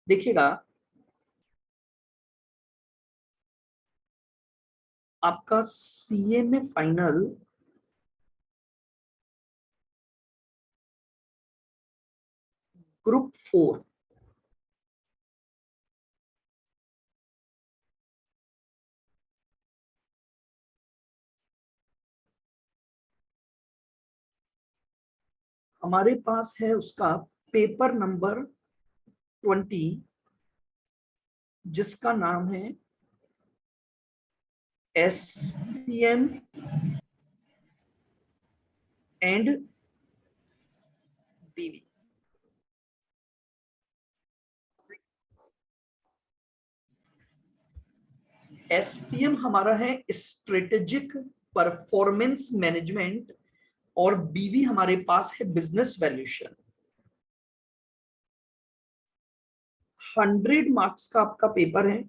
देखिएगा, आपका सीए में फाइनल ग्रुप 4 हमारे पास है, उसका पेपर नंबर 20, जिसका नाम है एसपीएम एंड बीवी। एसपीएम हमारा है स्ट्रेटेजिक परफॉर्मेंस मैनेजमेंट और बीवी हमारे पास है बिजनेस वैल्यूएशन। 100 मार्क्स का आपका पेपर है,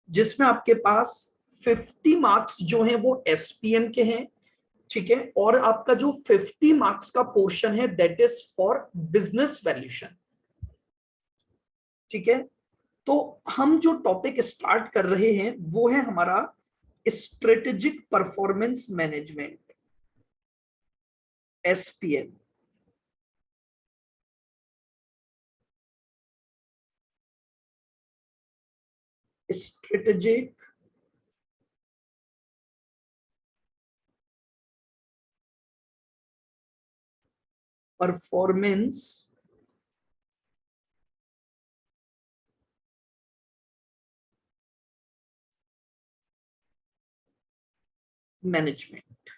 जिसमें आपके पास 50 मार्क्स जो हैं वो एसपीएम के हैं, ठीक है, और आपका जो 50 मार्क्स का पोर्शन है that is for business valuation. ठीक है, तो हम जो टॉपिक स्टार्ट कर रहे हैं वो है हमारा strategic performance management, SPM. Strategic performance management.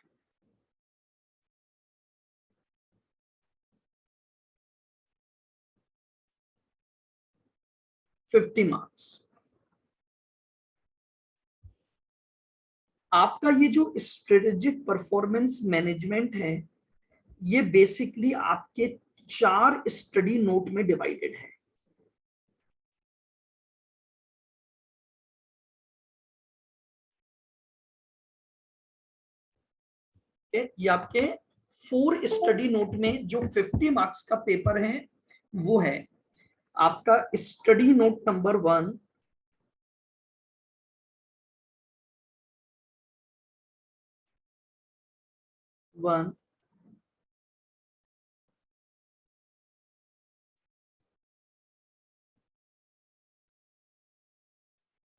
Fifty marks. आपका ये जो स्ट्रेटेजिक परफॉर्मेंस मैनेजमेंट है, ये बेसिकली आपके 4 स्टडी नोट में डिवाइडेड है। ये आपके 4 स्टडी नोट में जो 50 मार्क्स का पेपर है वो है आपका study note number 1,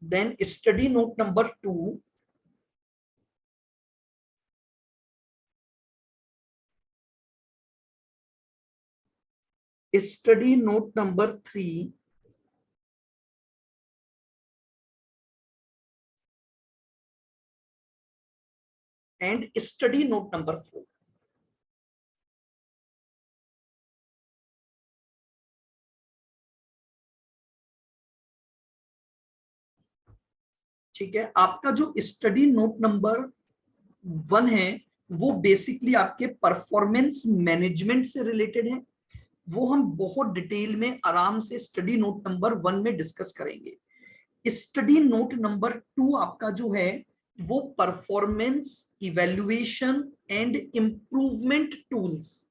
then study note number 2, study note number 3, and study note number 4। ठीक है, आपका जो स्टडी नोट नंबर 1 है वो बेसिकली आपके परफॉर्मेंस मैनेजमेंट से रिलेटेड है। वो हम बहुत डिटेल में आराम से स्टडी नोट नंबर 1 में डिस्कस करेंगे। स्टडी नोट नंबर 2 आपका जो है वो performance evaluation and improvement tools,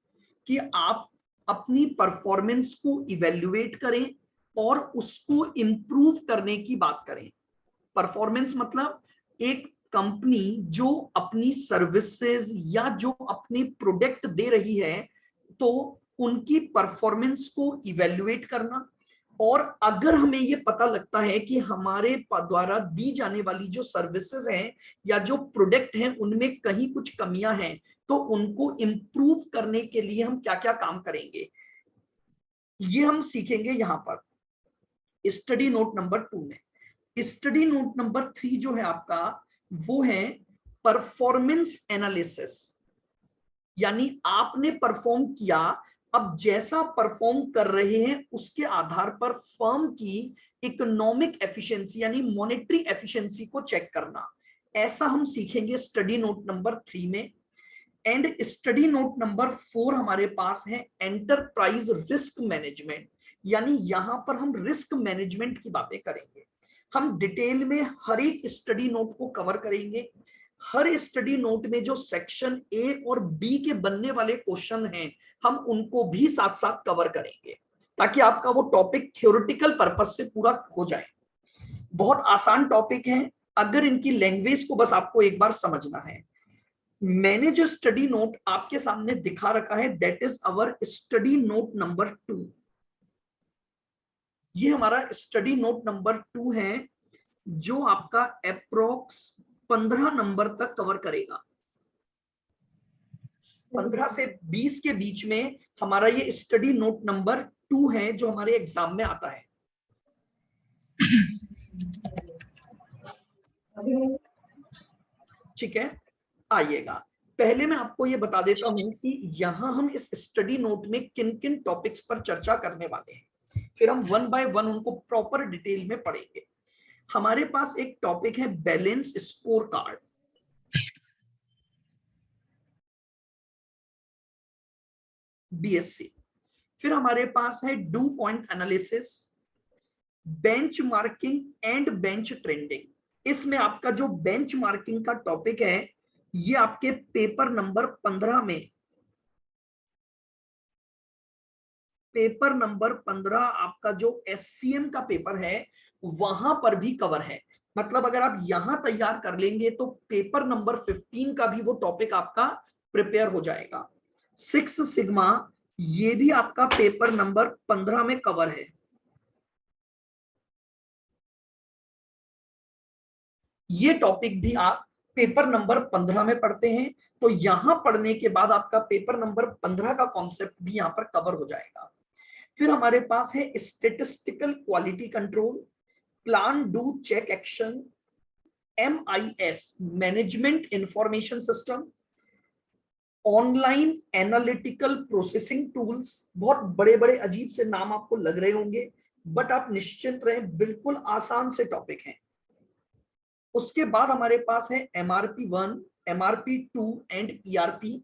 कि आप अपनी परफॉर्मेंस को इवैल्यूएट करें और उसको इम्प्रूव करने की बात करें। परफॉर्मेंस मतलब एक कंपनी जो अपनी सर्विसेज या जो अपने प्रोडक्ट दे रही है, तो उनकी परफॉर्मेंस को इवैल्यूएट करना। और अगर हमें ये पता लगता है कि हमारे द्वारा दी जाने वाली जो सर्विसेज हैं या जो प्रोडक्ट हैं उनमें कहीं कुछ कमियां हैं, तो उनको इम्प्रूव करने के लिए हम क्या क्या काम करेंगे, ये हम सीखेंगे यहां पर स्टडी नोट नंबर 2 में। स्टडी नोट नंबर 3 जो है आपका वो है परफॉर्मेंस एनालिसिस, यानी आपने परफॉर्म किया, अब जैसा परफॉर्म कर रहे हैं उसके आधार पर फर्म की इकोनॉमिक एफिशिएंसी यानी मॉनेटरी एफिशिएंसी को चेक करना। ऐसा हम सीखेंगे स्टडी नोट नंबर 3 में। एंड स्टडी नोट नंबर 4 हमारे पास है एंटरप्राइज रिस्क मैनेजमेंट, यानी यहां पर हम रिस्क मैनेजमेंट की बातें करेंगे। हम डिटेल में हर एक स्टडी नोट को कवर करेंगे। हर स्टडी नोट में जो सेक्शन ए और बी के बनने वाले क्वेश्चन हैं हम उनको भी साथ साथ कवर करेंगे, ताकि आपका वो टॉपिक थ्योरेटिकल पर्पस से पूरा हो जाए। बहुत आसान टॉपिक है, अगर इनकी लैंग्वेज को बस आपको एक बार समझना है। मैंने जो स्टडी नोट आपके सामने दिखा रखा है, that is our study note number 2। ये हमारा स्टडी नोट नंबर 2 है, जो आपका अप्रोक्स 15 नंबर तक कवर करेगा। 15 से 20 के बीच में हमारा ये स्टडी नोट नंबर 2 है, जो हमारे एग्जाम में आता है। ठीक है, आइएगा। पहले मैं आपको ये बता देता हूं कि यहां हम इस स्टडी नोट में किन किन टॉपिक्स पर चर्चा करने वाले हैं, फिर हम वन बाय वन उनको प्रॉपर डिटेल में पढ़ेंगे। हमारे पास एक टॉपिक है बैलेंस स्कोर कार्ड, बीएससी। फिर हमारे पास है do point analysis, bench marking and bench trending. इसमें आपका जो बेंच मार्किंग का टॉपिक है, ये आपके पेपर नंबर 15 में, पेपर नंबर 15 आपका जो एससीएम का पेपर है वहां पर भी कवर है। मतलब अगर आप यहां तैयार कर लेंगे तो पेपर नंबर 15 का भी वो टॉपिक आपका प्रिपेयर हो जाएगा। 6 सिग्मा, ये भी आपका पेपर नंबर 15 में कवर है। ये टॉपिक भी आप पेपर नंबर 15 में पढ़ते हैं, तो यहां पढ़ने के बाद आपका पेपर नंबर 15 का कॉन्सेप्ट भी यहां पर कवर हो जाएगा। फिर हमारे पास है statistical quality control, plan do check action, MIS management information system, online analytical processing tools. बहुत बड़े बड़े अजीब से नाम आपको लग रहे होंगे, बट आप निश्चिंत रहें, बिल्कुल आसान से टॉपिक हैं। उसके बाद हमारे पास है MRP1, MRP2 and ERP,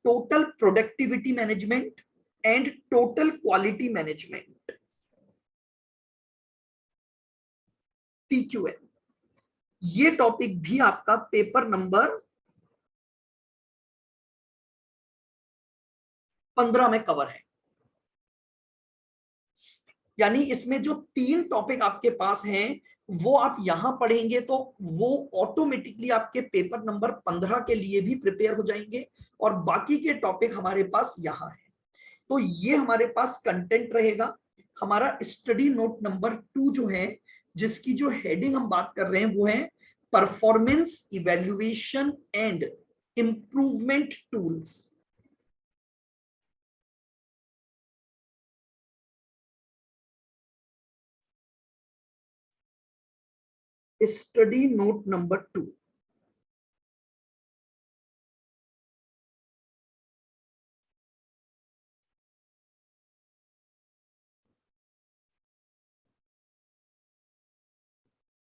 total productivity management and total quality management, TQM। ये टॉपिक भी आपका पेपर नंबर 15 में कवर है। यानी इसमें जो 3 टॉपिक आपके पास हैं वो आप यहां पढ़ेंगे तो वो ऑटोमेटिकली आपके पेपर नंबर 15 के लिए भी प्रिपेयर हो जाएंगे, और बाकी के टॉपिक हमारे पास यहां है। तो ये हमारे पास कंटेंट रहेगा। हमारा स्टडी नोट नंबर 2 जो है, जिसकी जो हेडिंग हम बात कर रहे हैं वो है performance evaluation and improvement tools. Study note number 2,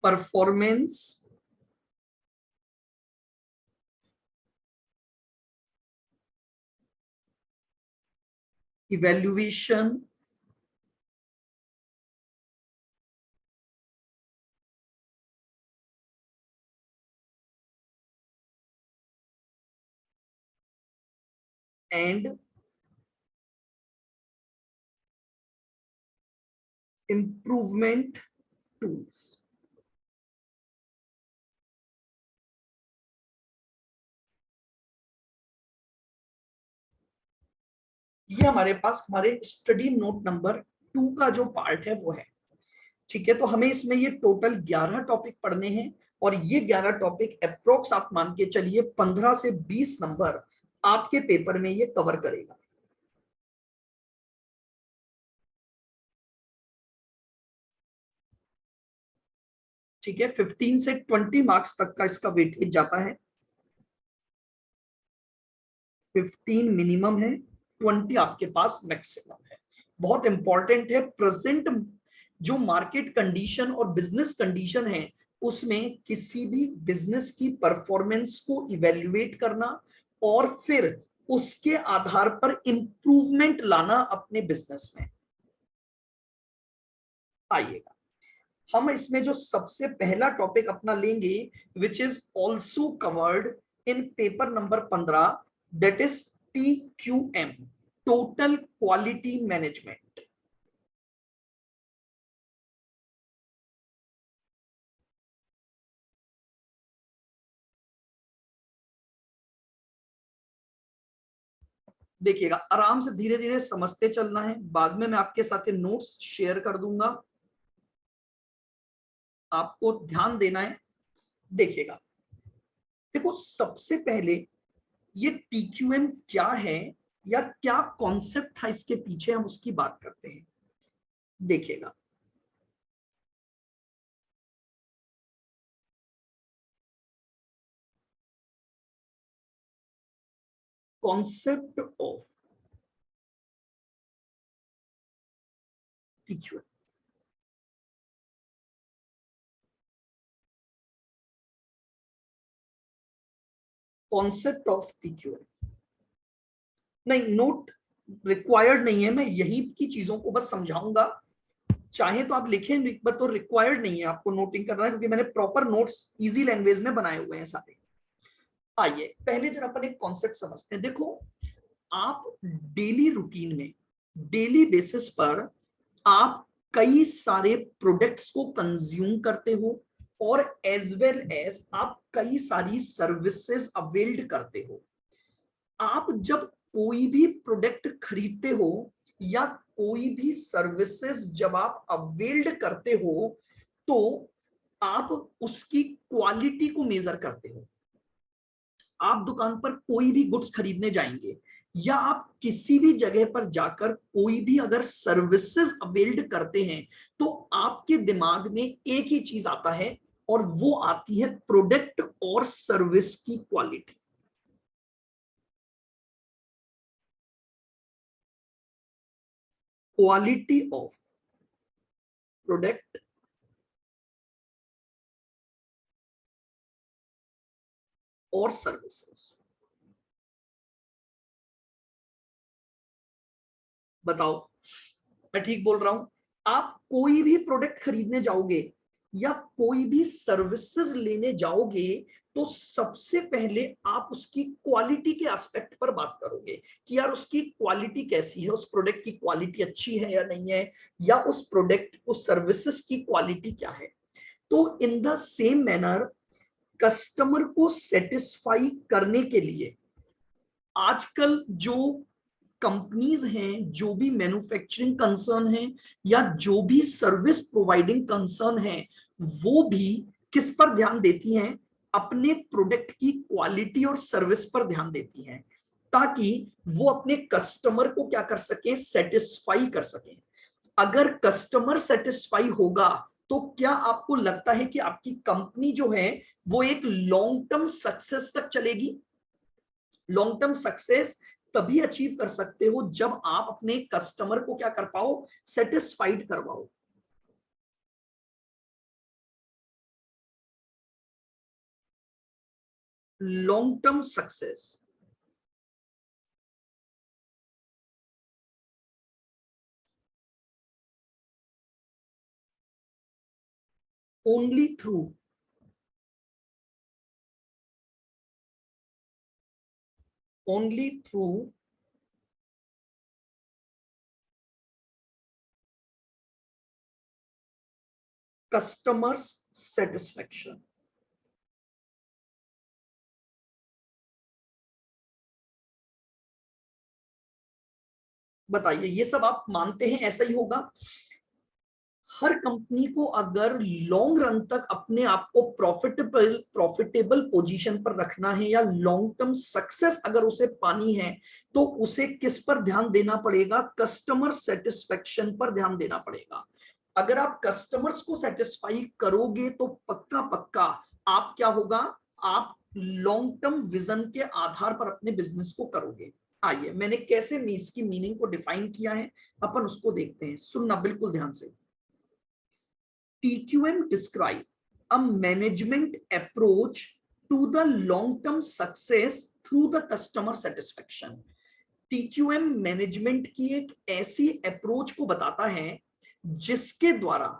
performance evaluation and improvement tools. ये हमारे पास हमारे स्टडी नोट नंबर 2 का जो पार्ट है वो है। ठीक है, तो हमें इसमें ये टोटल 11 टॉपिक पढ़ने हैं, और ये 11 टॉपिक अप्रोक्स आप मान के चलिए 15 से 20 नंबर आपके पेपर में ये कवर करेगा। ठीक है, 15 से 20 मार्क्स तक का इसका वेटेज जाता है। 15 मिनिमम है, 20 आपके पास मैक्सिमम है। बहुत इंपॉर्टेंट है, प्रेजेंट जो मार्केट कंडीशन और बिजनेस कंडीशन है उसमें किसी भी बिजनेस की परफॉर्मेंस को इवेल्युएट करना और फिर उसके आधार पर इंप्रूवमेंट लाना अपने बिजनेस में। आइएगा, हम इसमें जो सबसे पहला टॉपिक अपना लेंगे which is also covered in paper number 15, that is TQM, total quality management. देखिएगा, आराम से धीरे धीरे समझते चलना है, बाद में मैं आपके साथ नोट्स शेयर कर दूंगा, आपको ध्यान देना है। देखिएगा, देखो सबसे पहले ये TQM क्या है या क्या कॉन्सेप्ट था इसके पीछे, हम उसकी बात करते हैं। देखिएगा, concept of TQM, concept of TQM। नहीं, नोट रिक्वायर्ड नहीं है, मैं यही की चीजों को बस समझाऊंगा। चाहे तो आप लिखें, बट तो रिक्वायर्ड नहीं है आपको नोटिंग करना, क्योंकि मैंने प्रॉपर नोट्स इजी लैंग्वेज में बनाए हुए हैं सारे। आइए पहले जरा अपन एक कॉन्सेप्ट समझते हैं। देखो, आप डेली रूटीन में, डेली बेसिस पर आप कई सारे प्रोडक्ट्स को कंज्यूम करते हो और एज वेल एज आप कई सारी सर्विसेज अवेल्ड करते हो। आप जब कोई भी प्रोडक्ट खरीदते हो या कोई भी सर्विसेज जब आप अवेल्ड करते हो, तो आप उसकी क्वालिटी को मेजर करते हो। आप दुकान पर कोई भी गुड्स खरीदने जाएंगे या आप किसी भी जगह पर जाकर कोई भी अगर सर्विसेज अवेल्ड करते हैं, तो आपके दिमाग में एक ही चीज आता है, और वो आती है प्रोडक्ट और सर्विस की क्वालिटी। क्वालिटी ऑफ प्रोडक्ट और सर्विसेज। बताओ, मैं ठीक बोल रहा हूं? आप कोई भी प्रोडक्ट खरीदने जाओगे या कोई भी सर्विसेज लेने जाओगे, तो सबसे पहले आप उसकी क्वालिटी के एस्पेक्ट पर बात करोगे कि यार उसकी क्वालिटी कैसी है, उस प्रोडक्ट की क्वालिटी अच्छी है या नहीं है, या उस प्रोडक्ट उस सर्विसेज की क्वालिटी क्या है। तो in the same manner, customer को सेटिस्फाई करने के लिए आजकल जो कंपनीज हैं, जो भी मैन्युफैक्चरिंग कंसर्न है या जो भी सर्विस प्रोवाइडिंग कंसर्न है, वो भी किस पर ध्यान देती हैं? अपने प्रोडक्ट की क्वालिटी और सर्विस पर ध्यान देती हैं, ताकि वो अपने कस्टमर को क्या कर सके, सेटिस्फाई कर सके। अगर कस्टमर सेटिस्फाई होगा, तो क्या आपको लगता है कि आपकी कंपनी जो है वो एक लॉन्ग टर्म सक्सेस तक चलेगी? लॉन्ग टर्म सक्सेस तभी अचीव कर सकते हो जब आप अपने कस्टमर को क्या कर पाओ, सेटिस्फाइड करवाओ। Long term success only through only through customers satisfaction. बताइए, ये सब आप मानते हैं ऐसा ही होगा? हर कंपनी को अगर लॉन्ग रन तक अपने आप को प्रॉफिटेबल पोजीशन पर रखना है या लॉन्ग टर्म सक्सेस अगर उसे पानी है, तो उसे किस पर ध्यान देना पड़ेगा? कस्टमर सेटिस्फेक्शन पर ध्यान देना पड़ेगा। अगर आप कस्टमर्स को सेटिस्फाई करोगे, तो पक्का पक्का आप क्या होगा, आप लॉन्ग टर्म विजन के आधार पर अपने बिजनेस को करोगे। आइए, मैंने कैसे इसकी मीनिंग को डिफाइन किया है, अपन उसको देखते हैं। सुनना बिल्कुल ध्यान से। TQM describe a management approach to the long-term success through the customer satisfaction. TQM management की एक ऐसी अप्रोच को बताता है जिसके द्वारा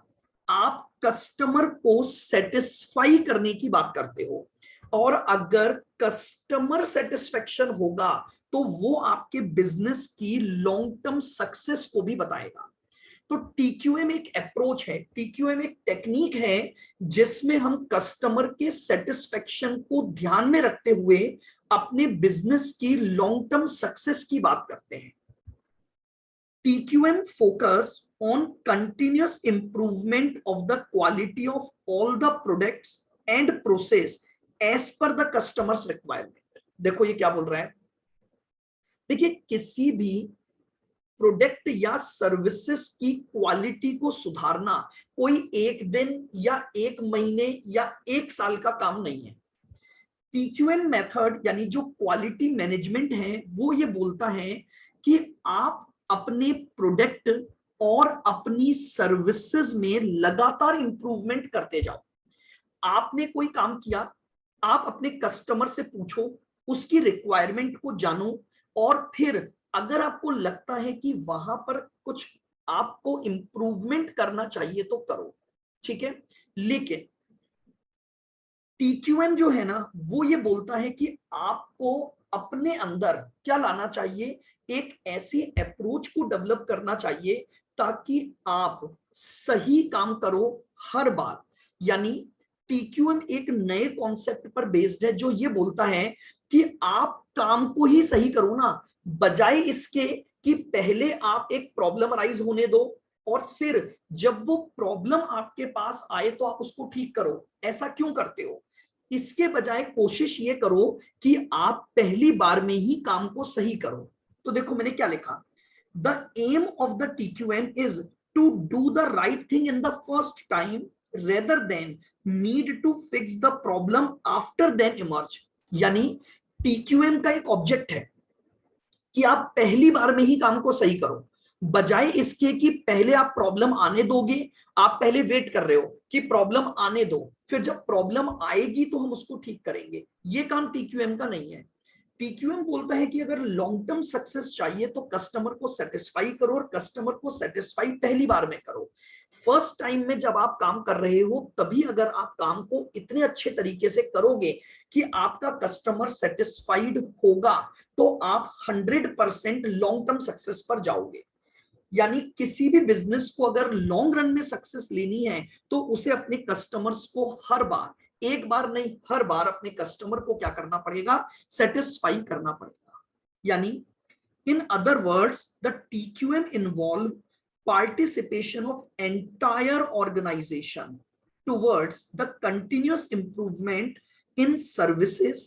आप कस्टमर को सेटिस्फाई करने की बात करते हो, और अगर कस्टमर सेटिस्फेक्शन होगा तो वो आपके बिजनेस की लॉन्ग टर्म सक्सेस को भी बताएगा। तो टीक्यूएम एक अप्रोच है, टीक्यूएम एक टेक्निक है जिसमें हम कस्टमर के सेटिस्फेक्शन को ध्यान में रखते हुए अपने बिजनेस की लॉन्ग टर्म सक्सेस की बात करते हैं। TQM focus on continuous improvement of the quality of all the products and process as per the customer's requirement। देखो ये क्या बोल रहा है, देखिए किसी भी प्रोडक्ट या सर्विसेज की क्वालिटी को सुधारना कोई एक दिन या एक महीने या एक साल का काम नहीं है। TQM मेथड यानी जो क्वालिटी मैनेजमेंट है वो ये बोलता है कि आप अपने प्रोडक्ट और अपनी सर्विसेज में लगातार इंप्रूवमेंट करते जाओ। आपने कोई काम किया, आप अपने कस्टमर से पूछो, उसकी रिक्वायरमेंट को जानो, और फिर अगर आपको लगता है कि वहां पर कुछ आपको इंप्रूवमेंट करना चाहिए तो करो, ठीक है। लेकिन TQM जो है ना वो ये बोलता है कि आपको अपने अंदर क्या लाना चाहिए, एक ऐसी अप्रोच को डेवलप करना चाहिए ताकि आप सही काम करो हर बार। यानी TQM एक नए कॉन्सेप्ट पर बेस्ड है जो ये बोलता है कि आप काम को ही सही करो ना, बजाय इसके कि पहले आप एक प्रॉब्लम राइज होने दो और फिर जब वो प्रॉब्लम आपके पास आए तो आप उसको ठीक करो। ऐसा क्यों करते हो? इसके बजाय कोशिश ये करो कि आप पहली बार में ही काम को सही करो। तो देखो मैंने क्या लिखा, the aim of the TQM is to do the right thing in the first time rather than need to fix the problem after then emerge. यानी TQM का एक ऑब्जेक्ट है कि आप पहली बार में ही काम को सही करो, बजाय इसके कि पहले आप प्रॉब्लम आने दोगे। आप पहले वेट कर रहे हो कि प्रॉब्लम आने दो, फिर जब प्रॉब्लम आएगी तो हम उसको ठीक करेंगे। ये काम TQM का नहीं है। TQM बोलता है कि अगर लॉन्ग टर्म सक्सेस चाहिए तो कस्टमर को सेटिस्फाई करो, और कस्टमर को सेटिस्फाई पहली बार में करो। फर्स्ट टाइम में जब आप काम कर रहे हो तभी अगर आप काम को इतने अच्छे तरीके से करोगे कि आपका कस्टमर सेटिस्फाइड होगा तो आप 100% लॉन्ग टर्म सक्सेस पर जाओगे। यानी किसी भी बिजनेस को अगर लॉन्ग रन में सक्सेस लेनी है तो उसे अपने कस्टमर्स को हर बार, एक बार नहीं हर बार अपने कस्टमर को क्या करना पड़ेगा, सेटिस्फाई करना पड़ेगा। यानी in other words the TQM involve participation of entire organisation towards the continuous improvement in services,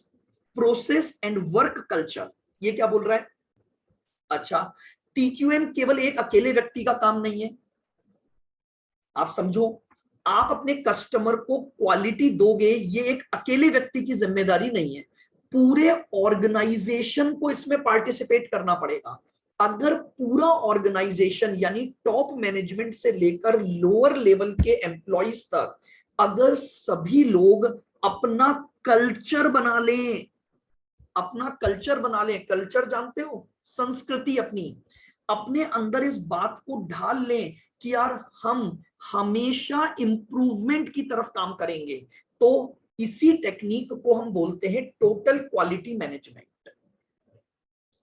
process and work culture. ये क्या बोल रहा है? अच्छा, TQM केवल एक अकेले व्यक्ति का काम नहीं है। आप समझो, आप अपने कस्टमर को क्वालिटी दोगे ये एक अकेले व्यक्ति की जिम्मेदारी नहीं है, पूरे ऑर्गेनाइजेशन को इसमें पार्टिसिपेट करना पड़ेगा। अगर पूरा ऑर्गेनाइजेशन यानी टॉप मैनेजमेंट से लेकर लोअर लेवल के एम्प्लॉइज तक अगर सभी लोग अपना कल्चर बना लें, अपना कल्चर बना लें, कल्चर जानते हो, संस्कृति अपने अंदर इस बात को ढाल लें कि यार हम हमेशा इंप्रूवमेंट की तरफ काम करेंगे, तो इसी टेक्निक को हम बोलते हैं टोटल क्वालिटी मैनेजमेंट।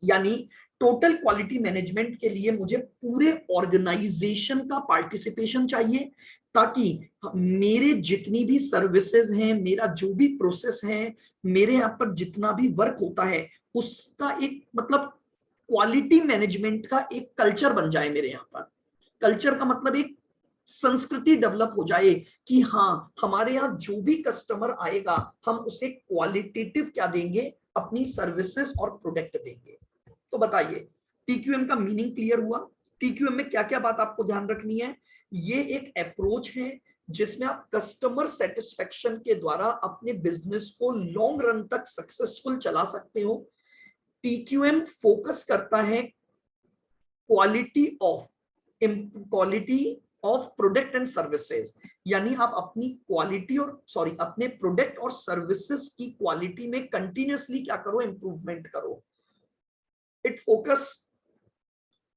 यानी टोटल क्वालिटी मैनेजमेंट के लिए मुझे पूरे ऑर्गेनाइजेशन का पार्टिसिपेशन चाहिए ताकि मेरे जितनी भी सर्विसेज हैं, मेरा जो भी प्रोसेस है, मेरे यहाँ पर जितना भी वर्क होता है उसका एक मतलब क्वालिटी मैनेजमेंट का एक कल्चर बन जाए मेरे यहाँ पर। कल्चर का मतलब एक संस्कृति डेवलप हो जाए कि हाँ हमारे यहाँ जो भी कस्टमर आएगा हम उसे क्वालिटेटिव क्या देंगे, अपनी सर्विसेज और प्रोडक्ट देंगे। तो बताइए TQM का मीनिंग क्लियर हुआ? TQM में क्या क्या बात आपको ध्यान रखनी है? ये एक अप्रोच है जिसमें आप कस्टमर सेटिस्फेक्शन के द्वारा अपने बिजनेस को लॉन्ग रन तक सक्सेसफुल चला सकते हो। TQM फोकस करता है quality of product and services, यानी आप अपनी क्वालिटी और अपने प्रोडक्ट और सर्विसेज की क्वालिटी में कंटिन्यूअसली क्या करो, इंप्रूवमेंट करो। इट फोकस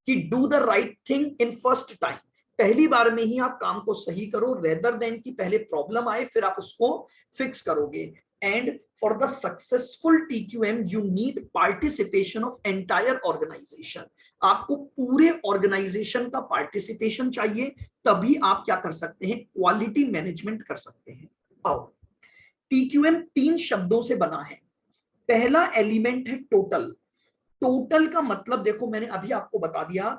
कि do the right thing in first time, पहली बार में ही आप काम को सही करो, रेदर देन कि पहले प्रॉब्लम आए फिर आप उसको फिक्स करोगे। And for the successful TQM you need participation of entire organisation. आपको पूरे ऑर्गेनाइजेशन का पार्टिसिपेशन चाहिए, तभी आप क्या कर सकते हैं, क्वालिटी मैनेजमेंट कर सकते हैं। आओ, टीक्यूएम 3 शब्दों से बना है। पहला एलिमेंट है टोटल। टोटल का मतलब देखो मैंने अभी आपको बता दिया,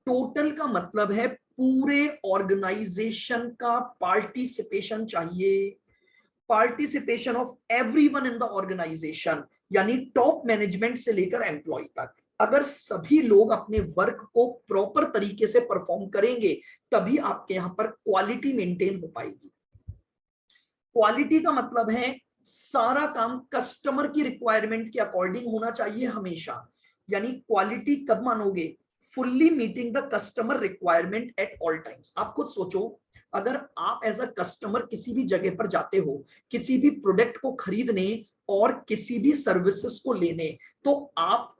टोटल का मतलब है पूरे ऑर्गेनाइजेशन का पार्टिसिपेशन चाहिए, participation of everyone in the organisation, यानी टॉप मैनेजमेंट से लेकर एम्प्लॉय तक। अगर सभी लोग अपने वर्क को प्रॉपर तरीके से परफॉर्म करेंगे तभी आपके यहां पर क्वालिटी मेंटेन हो पाएगी। क्वालिटी का मतलब है सारा काम कस्टमर की रिक्वायरमेंट के अकॉर्डिंग होना चाहिए हमेशा। यानी क्वालिटी कब मानोगे, fully meeting the customer requirement at all times. आप खुद सोचो, अगर आप एज अ कस्टमर किसी भी जगह पर जाते हो, किसी भी प्रोडक्ट को खरीदने और किसी भी सर्विसेज को लेने, तो आप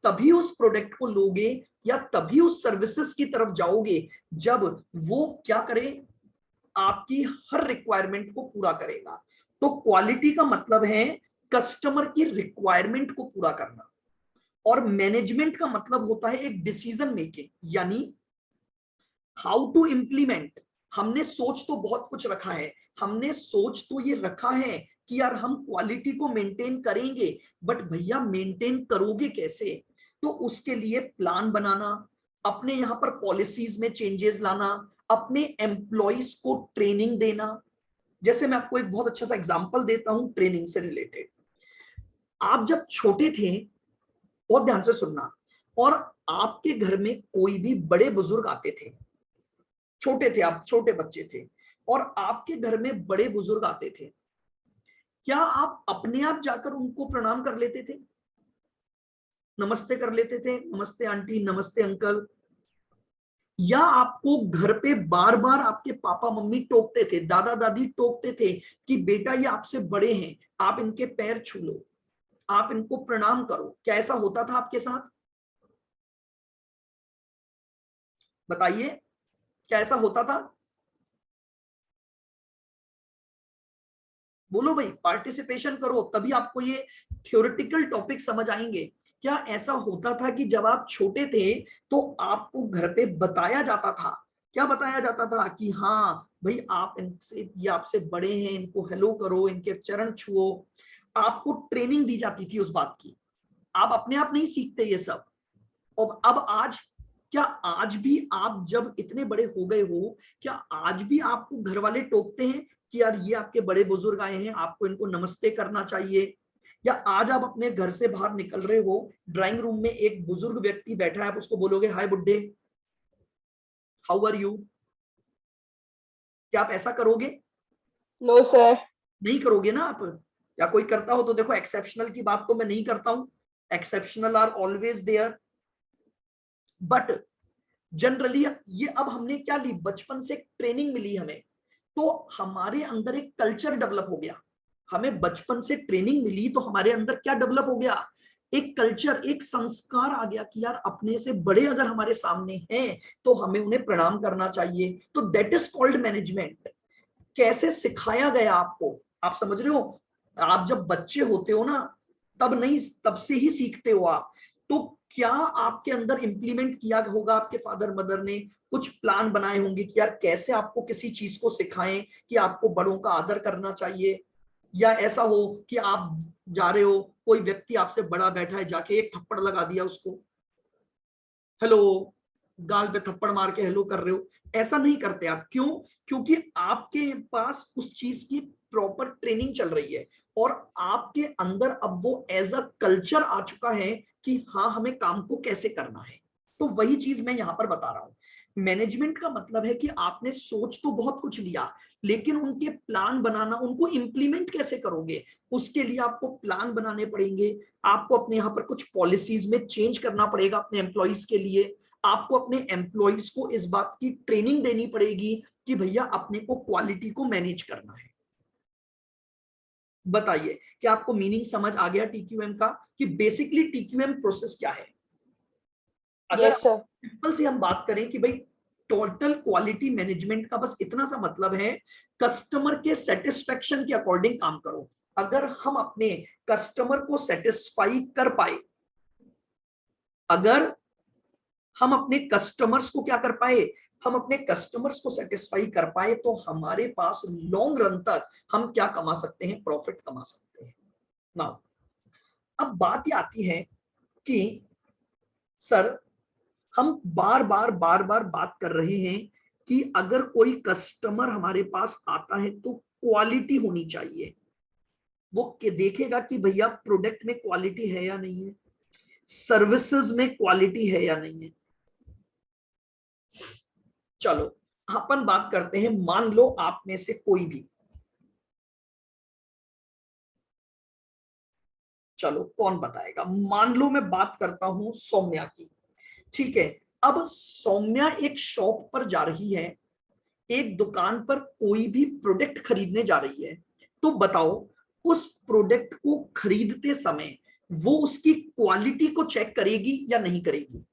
तभी उस प्रोडक्ट को लोगे या तभी उस सर्विसेज की तरफ जाओगे जब वो क्या करे, आपकी हर रिक्वायरमेंट को पूरा करेगा। तो क्वालिटी का मतलब है कस्टमर की रिक्वायरमेंट को पूरा करना। और मैनेजमेंट का मतलब होता है एक डिसीजन मेकिंग, यानी हाउ टू इम्प्लीमेंट। हमने सोच तो बहुत कुछ रखा है, हमने सोच तो ये रखा है कि यार हम क्वालिटी को मेंटेन करेंगे, बट भैया मेंटेन करोगे कैसे, तो उसके लिए प्लान बनाना, अपने यहां पर पॉलिसीज में चेंजेस लाना, अपने एम्प्लॉइज को ट्रेनिंग देना। जैसे मैं आपको एक बहुत अच्छा सा एग्जांपल देता हूं ट्रेनिंग से रिलेटेड। आप जब छोटे थे, बहुत ध्यान से सुनना, और आपके घर में कोई भी बड़े बुजुर्ग आते थे, छोटे थे आप, छोटे बच्चे थे, और आपके घर में बड़े बुजुर्ग आते थे, क्या आप अपने आप जाकर उनको प्रणाम कर लेते थे, नमस्ते कर लेते थे, नमस्ते आंटी, नमस्ते अंकल, या आपको घर पे बार बार आपके पापा मम्मी टोकते थे, दादा दादी टोकते थे कि बेटा ये आपसे बड़े हैं, आप इनके पैर छू लो, आप इनको प्रणाम करो? क्या ऐसा होता था आपके साथ? बताइए, क्या ऐसा होता था? बोलो भाई, पार्टिसिपेशन करो तभी आपको ये थ्योरेटिकल टॉपिक समझ आएंगे। क्या ऐसा होता था कि जब आप छोटे थे तो आपको घर पे बताया जाता था, क्या बताया जाता था कि हाँ भाई आप इनसे, ये आपसे बड़े हैं, इनको हेलो करो, इनके चरण छुओ, आपको ट्रेनिंग दी जाती थी उस बात की। आप अपने आप नहीं सीखते ये सब। और अब आज, क्या आज भी आप जब इतने बड़े हो गए हो, क्या आज भी आपको घर वाले टोकते हैं कि यार ये आपके बड़े बुजुर्ग आए हैं, आपको इनको नमस्ते करना चाहिए? या आज आप अपने घर से बाहर निकल रहे हो, ड्राइंग रूम में एक बुजुर्ग व्यक्ति बैठा है, आप उसको बोलोगे हाय बुड्ढे, हाउ आर यू? क्या आप ऐसा करोगे? No sir. नहीं करोगे ना आप। या कोई करता हो तो देखो, एक्सेप्शनल की बात तो मैं नहीं करता हूं, exceptional are always there, but generally ये अब हमने क्या ली, बचपन से ट्रेनिंग मिली हमें, तो हमारे अंदर एक कल्चर डेवलप हो गया। हमें बचपन से ट्रेनिंग मिली तो हमारे अंदर क्या डेवलप हो गया, एक कल्चर, एक संस्कार आ गया कि यार अपने से बड़े अगर हमारे सामने हैं तो हमें उन्हें प्रणाम करना चाहिए। तो दैट इज कॉल्ड मैनेजमेंट। कैसे सिखाया गया आपको, आप समझ रहे हो? आप जब बच्चे होते हो ना, तब नहीं, तब से ही सीखते हो आप। तो क्या आपके अंदर इंप्लीमेंट किया होगा आपके फादर मदर ने, कुछ प्लान बनाए होंगे कि यार कैसे आपको किसी चीज को सिखाएं कि आपको बड़ों का आदर करना चाहिए। या ऐसा हो कि आप जा रहे हो, कोई व्यक्ति आपसे बड़ा बैठा है, जाके एक थप्पड़ लगा दिया उसको, हेलो, गाल पे थप्पड़ मार के हेलो कर रहे हो? ऐसा नहीं करते आप। क्यों? क्योंकि आपके पास उस चीज की प्रॉपर ट्रेनिंग चल रही है, और आपके अंदर अब वो एज अ कल्चर आ चुका है कि हाँ हमें काम को कैसे करना है। तो वही चीज मैं यहां पर बता रहा हूं। मैनेजमेंट का मतलब है कि आपने सोच तो बहुत कुछ लिया, लेकिन उनके प्लान बनाना, उनको इंप्लीमेंट कैसे करोगे, उसके लिए आपको प्लान बनाने पड़ेंगे। आपको अपने यहाँ पर कुछ पॉलिसीज में चेंज करना पड़ेगा अपने एम्प्लॉइज के लिए। आपको अपने एम्प्लॉइज को इस बात की ट्रेनिंग देनी पड़ेगी कि भैया अपने को क्वालिटी को मैनेज करना है। बताइए, क्या आपको मीनिंग समझ आ गया टीक्यूएम का, कि बेसिकली टीक्यूएम प्रोसेस क्या है? अगर यस सर। सिंपल से हम बात करें कि भाई टोटल क्वालिटी मैनेजमेंट का बस इतना सा मतलब है, कस्टमर के सेटिस्फेक्शन के अकॉर्डिंग काम करो। अगर हम अपने कस्टमर को सेटिस्फाई कर पाए, अगर हम अपने कस्टमर्स को क्या कर पाए, हम अपने कस्टमर्स को सेटिस्फाई कर पाए, तो हमारे पास लॉन्ग रन तक हम क्या कमा सकते हैं, प्रॉफिट कमा सकते हैं। नाउ अब बात ये आती है कि सर हम बार बार बात कर रहे हैं कि अगर कोई कस्टमर हमारे पास आता है तो क्वालिटी होनी चाहिए। वो देखेगा कि भैया प्रोडक्ट में क्वालिटी है या नहीं है, सर्विसेज में क्वालिटी है या नहीं है। चलो अपन बात करते हैं, मान लो आप में से कोई भी, चलो कौन बताएगा, मान लो मैं बात करता हूं सौम्या की, ठीक है। अब सौम्या एक शॉप पर जा रही है, एक दुकान पर कोई भी प्रोडक्ट खरीदने जा रही है, तो बताओ उस प्रोडक्ट को खरीदते समय वो उसकी क्वालिटी को चेक करेगी या नहीं करेगी,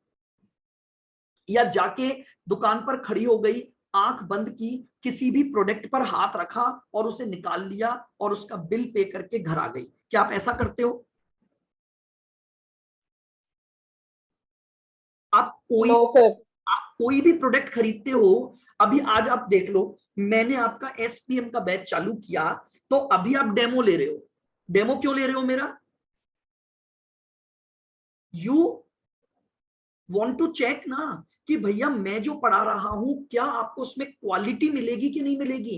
या जाके दुकान पर खड़ी हो गई, आंख बंद की, किसी भी प्रोडक्ट पर हाथ रखा और उसे निकाल लिया और उसका बिल पे करके घर आ गई। क्या आप ऐसा करते हो? आप कोई नो सर। आप कोई भी प्रोडक्ट खरीदते हो, अभी आज आप देख लो, मैंने आपका एसपीएम का बैच चालू किया, तो अभी आप डेमो ले रहे हो। डेमो क्यों ले रहे हो मेरा? यू वांट टू चेक ना कि भैया मैं जो पढ़ा रहा हूं क्या आपको उसमें क्वालिटी मिलेगी कि नहीं मिलेगी।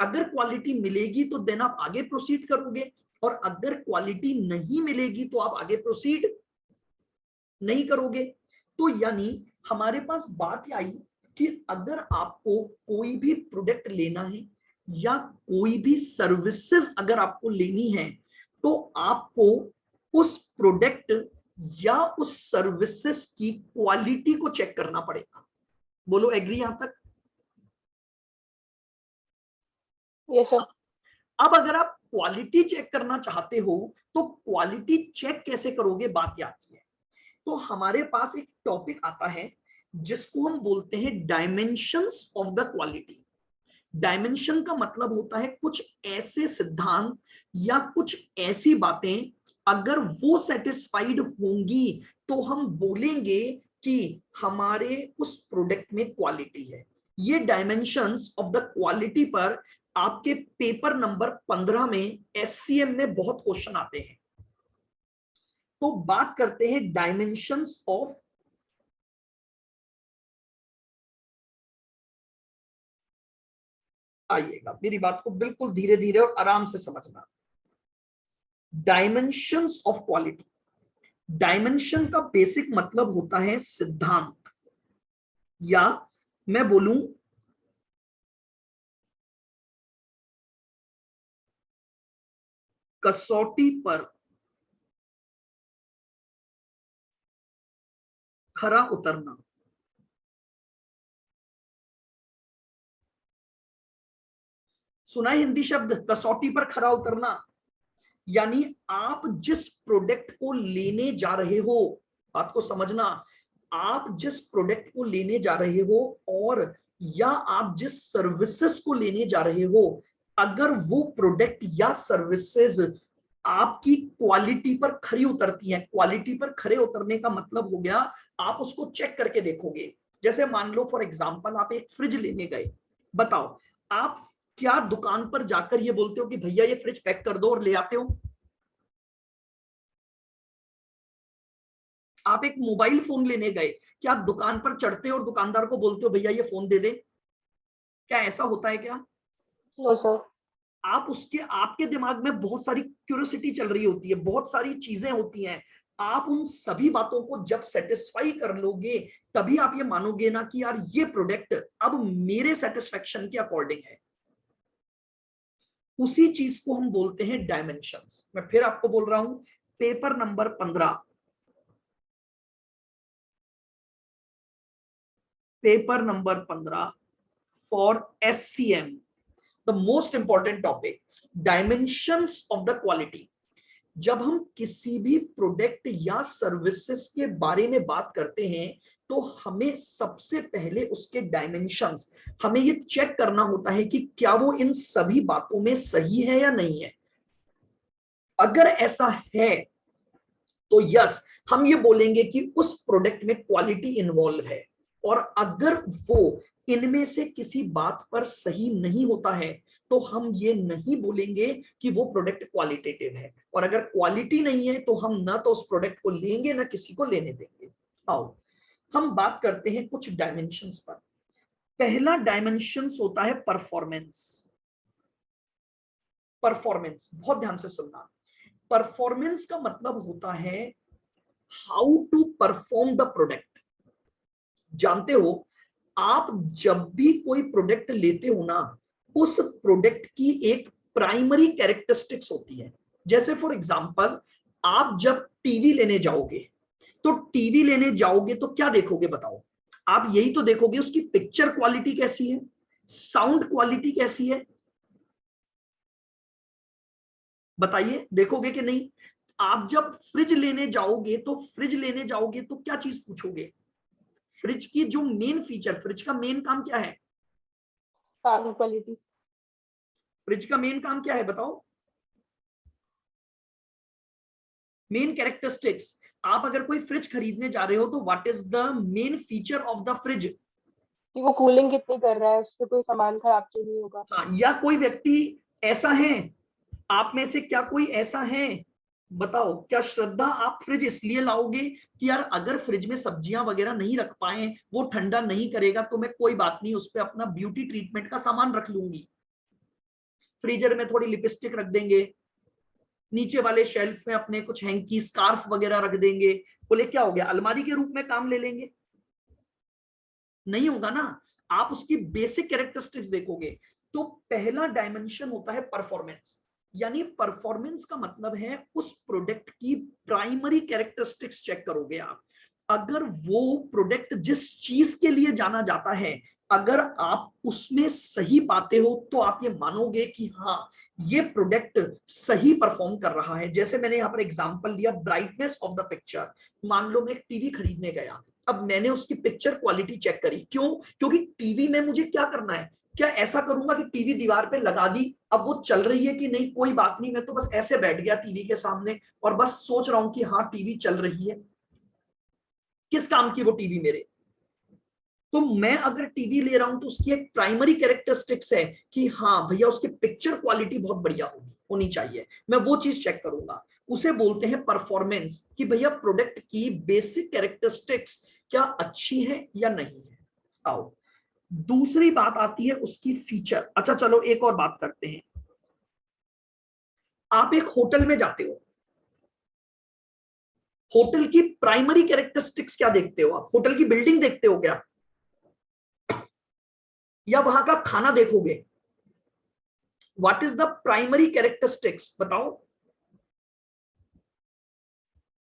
अगर क्वालिटी मिलेगी तो देन आप आगे प्रोसीड करोगे, और अगर क्वालिटी नहीं मिलेगी तो आप आगे प्रोसीड नहीं करोगे। तो यानी हमारे पास बात आई कि अगर आपको कोई भी प्रोडक्ट लेना है या कोई भी सर्विसेज अगर आपको लेनी है, तो आपको उस प्रोडक्ट या उस सर्विसेज की क्वालिटी को चेक करना पड़ेगा। बोलो एग्री यहां तक? Yes sir. अब अगर आप क्वालिटी चेक करना चाहते हो तो क्वालिटी चेक कैसे करोगे, बात ये आती है। तो हमारे पास एक टॉपिक आता है जिसको हम बोलते हैं dimensions of the quality. Dimension का मतलब होता है कुछ ऐसे सिद्धांत या कुछ ऐसी बातें, अगर वो सेटिस्फाइड होंगी तो हम बोलेंगे कि हमारे उस प्रोडक्ट में क्वालिटी है। ये डायमेंशंस ऑफ द क्वालिटी पर आपके पेपर नंबर 15 में एससीएम में बहुत क्वेश्चन आते हैं। तो बात करते हैं डायमेंशंस ऑफ, आइएगा मेरी बात को बिल्कुल धीरे धीरे और आराम से समझना। डायमेंशंस ऑफ क्वालिटी, डायमेंशन का बेसिक मतलब होता है सिद्धांत, या मैं बोलूं कसौटी पर खरा उतरना। सुना है हिंदी शब्द कसौटी पर खरा उतरना? यानी आप जिस प्रोडक्ट को लेने जा रहे हो, बात को समझना, आप जिस प्रोडक्ट को लेने जा रहे हो और या आप जिस सर्विसेज को लेने जा रहे हो, अगर वो प्रोडक्ट या सर्विसेज आपकी क्वालिटी पर खरी उतरती हैं, क्वालिटी पर खरे उतरने का मतलब हो गया आप उसको चेक करके देखोगे। जैसे मान लो फॉर एग्जांपल आप एक फ्रिज लेने गए, बताओ आप क्या दुकान पर जाकर ये बोलते हो कि भैया ये फ्रिज पैक कर दो और ले आते हो? आप एक मोबाइल फोन लेने गए, क्या आप दुकान पर चढ़ते हो और दुकानदार को बोलते हो भैया ये फोन दे दे? क्या ऐसा होता है क्या? No sir. आप उसके आपके दिमाग में बहुत सारी क्यूरियोसिटी चल रही होती है, बहुत सारी चीजें होती हैं, आप उन सभी बातों को जब सेटिस्फाई कर लोगे तभी आप ये मानोगे ना कि यार ये प्रोडक्ट अब मेरे सेटिस्फेक्शन के अकॉर्डिंग है। उसी चीज को हम बोलते हैं डायमेंशंस। मैं फिर आपको बोल रहा हूं, paper number 15, paper number 15 for SCM, the most important topic, dimensions of the quality. जब हम किसी भी प्रोडक्ट या सर्विसेज के बारे में बात करते हैं तो हमें सबसे पहले उसके डायमेंशंस, हमें ये चेक करना होता है कि क्या वो इन सभी बातों में सही है या नहीं है। अगर ऐसा है तो यस, हम ये बोलेंगे कि उस प्रोडक्ट में क्वालिटी इन्वॉल्व है। और अगर वो इनमें से किसी बात पर सही नहीं होता है तो हम ये नहीं बोलेंगे कि वो प्रोडक्ट क्वालिटेटिव है। और अगर क्वालिटी नहीं है तो हम ना तो उस प्रोडक्ट को लेंगे ना किसी को लेने देंगे। आओ हम बात करते हैं कुछ डायमेंशंस पर। पहला डायमेंशंस होता है परफॉर्मेंस। परफॉर्मेंस बहुत ध्यान से सुनना। परफॉर्मेंस का मतलब होता है how to perform the product. जानते हो, आप जब भी कोई प्रोडक्ट लेते हो ना, उस प्रोडक्ट की एक प्राइमरी कैरेक्टरिस्टिक्स होती है। जैसे फॉर एग्जांपल, आप जब टीवी लेने जाओगे तो टीवी लेने जाओगे तो क्या देखोगे बताओ? आप यही तो देखोगे उसकी पिक्चर क्वालिटी कैसी है, साउंड क्वालिटी कैसी है। बताइए, देखोगे कि नहीं? आप जब फ्रिज लेने जाओगे तो क्या चीज पूछोगे? फ्रिज की जो मेन फीचर, फ्रिज का मेन काम क्या है? Sound quality. फ्रिज का मेन काम क्या है बताओ? Main characteristics. आप अगर कोई फ्रिज खरीदने जा रहे हो तो what is the main feature of the fridge? कि वो कूलिंग कितनी कर रहा है, उससे कोई सामान खराब तो नहीं होगा। हाँ, या कोई व्यक्ति ऐसा है, आप में से क्या कोई ऐसा है, बताओ, क्या श्रद्धा आप फ्रिज इसलिए लाओगे कि यार अगर फ्रिज में सब्जियां वगैरह नहीं रख पाए, वो ठंडा नहीं करेगा तो मैं कोई बात नहीं उस पर अपना ब्यूटी ट्रीटमेंट का सामान रख लूंगी, फ्रीजर में थोड़ी लिपस्टिक रख देंगे, नीचे वाले शेल्फ में अपने कुछ हैंकी स्कार्फ वगैरह रख देंगे, बोले क्या हो गया, अलमारी के रूप में काम ले लेंगे? नहीं होगा ना। आप उसकी बेसिक कैरेक्टरिस्टिक्स देखोगे। तो पहला डायमेंशन होता है परफॉर्मेंस। यानी परफॉर्मेंस का मतलब है उस प्रोडक्ट की प्राइमरी कैरेक्टरिस्टिक्स चेक करोगे आप। अगर वो प्रोडक्ट जिस चीज के लिए जाना जाता है, अगर आप उसमें सही पाते हो तो आप ये मानोगे कि हाँ, ये प्रोडक्ट सही परफॉर्म कर रहा है। जैसे मैंने यहाँ पर एग्जांपल लिया ब्राइटनेस ऑफ द पिक्चर। मान लो मैं टीवी खरीदने गया, अब मैंने उसकी पिक्चर क्वालिटी चेक करी। क्यों? क्योंकि टीवी में मुझे क्या करना है, क्या ऐसा करूंगा कि टीवी दीवार पे लगा दी, अब वो चल रही है कि नहीं कोई बात नहीं, मैं तो बस ऐसे बैठ गया टीवी के सामने और बस सोच रहा हूं कि हाँ टीवी चल रही है। किस काम की वो टीवी मेरे? तो मैं अगर टीवी ले रहा हूं तो उसकी एक प्राइमरी कैरेक्टरिस्टिक्स है कि हाँ भैया उसकी पिक्चर क्वालिटी बहुत बढ़िया होनी चाहिए, मैं वो चीज चेक करूंगा। उसे बोलते हैं परफॉर्मेंस, कि भैया प्रोडक्ट की बेसिक कैरेक्टरिस्टिक्स क्या अच्छी है या नहीं है। आओ दूसरी बात आती है उसकी फीचर। अच्छा चलो एक और बात करते हैं। आप एक होटल में जाते हो, होटल की प्राइमरी कैरेक्टरिस्टिक्स क्या देखते हो? आप होटल की बिल्डिंग देखते हो क्या, या वहां का खाना देखोगे? What is the primary characteristics बताओ?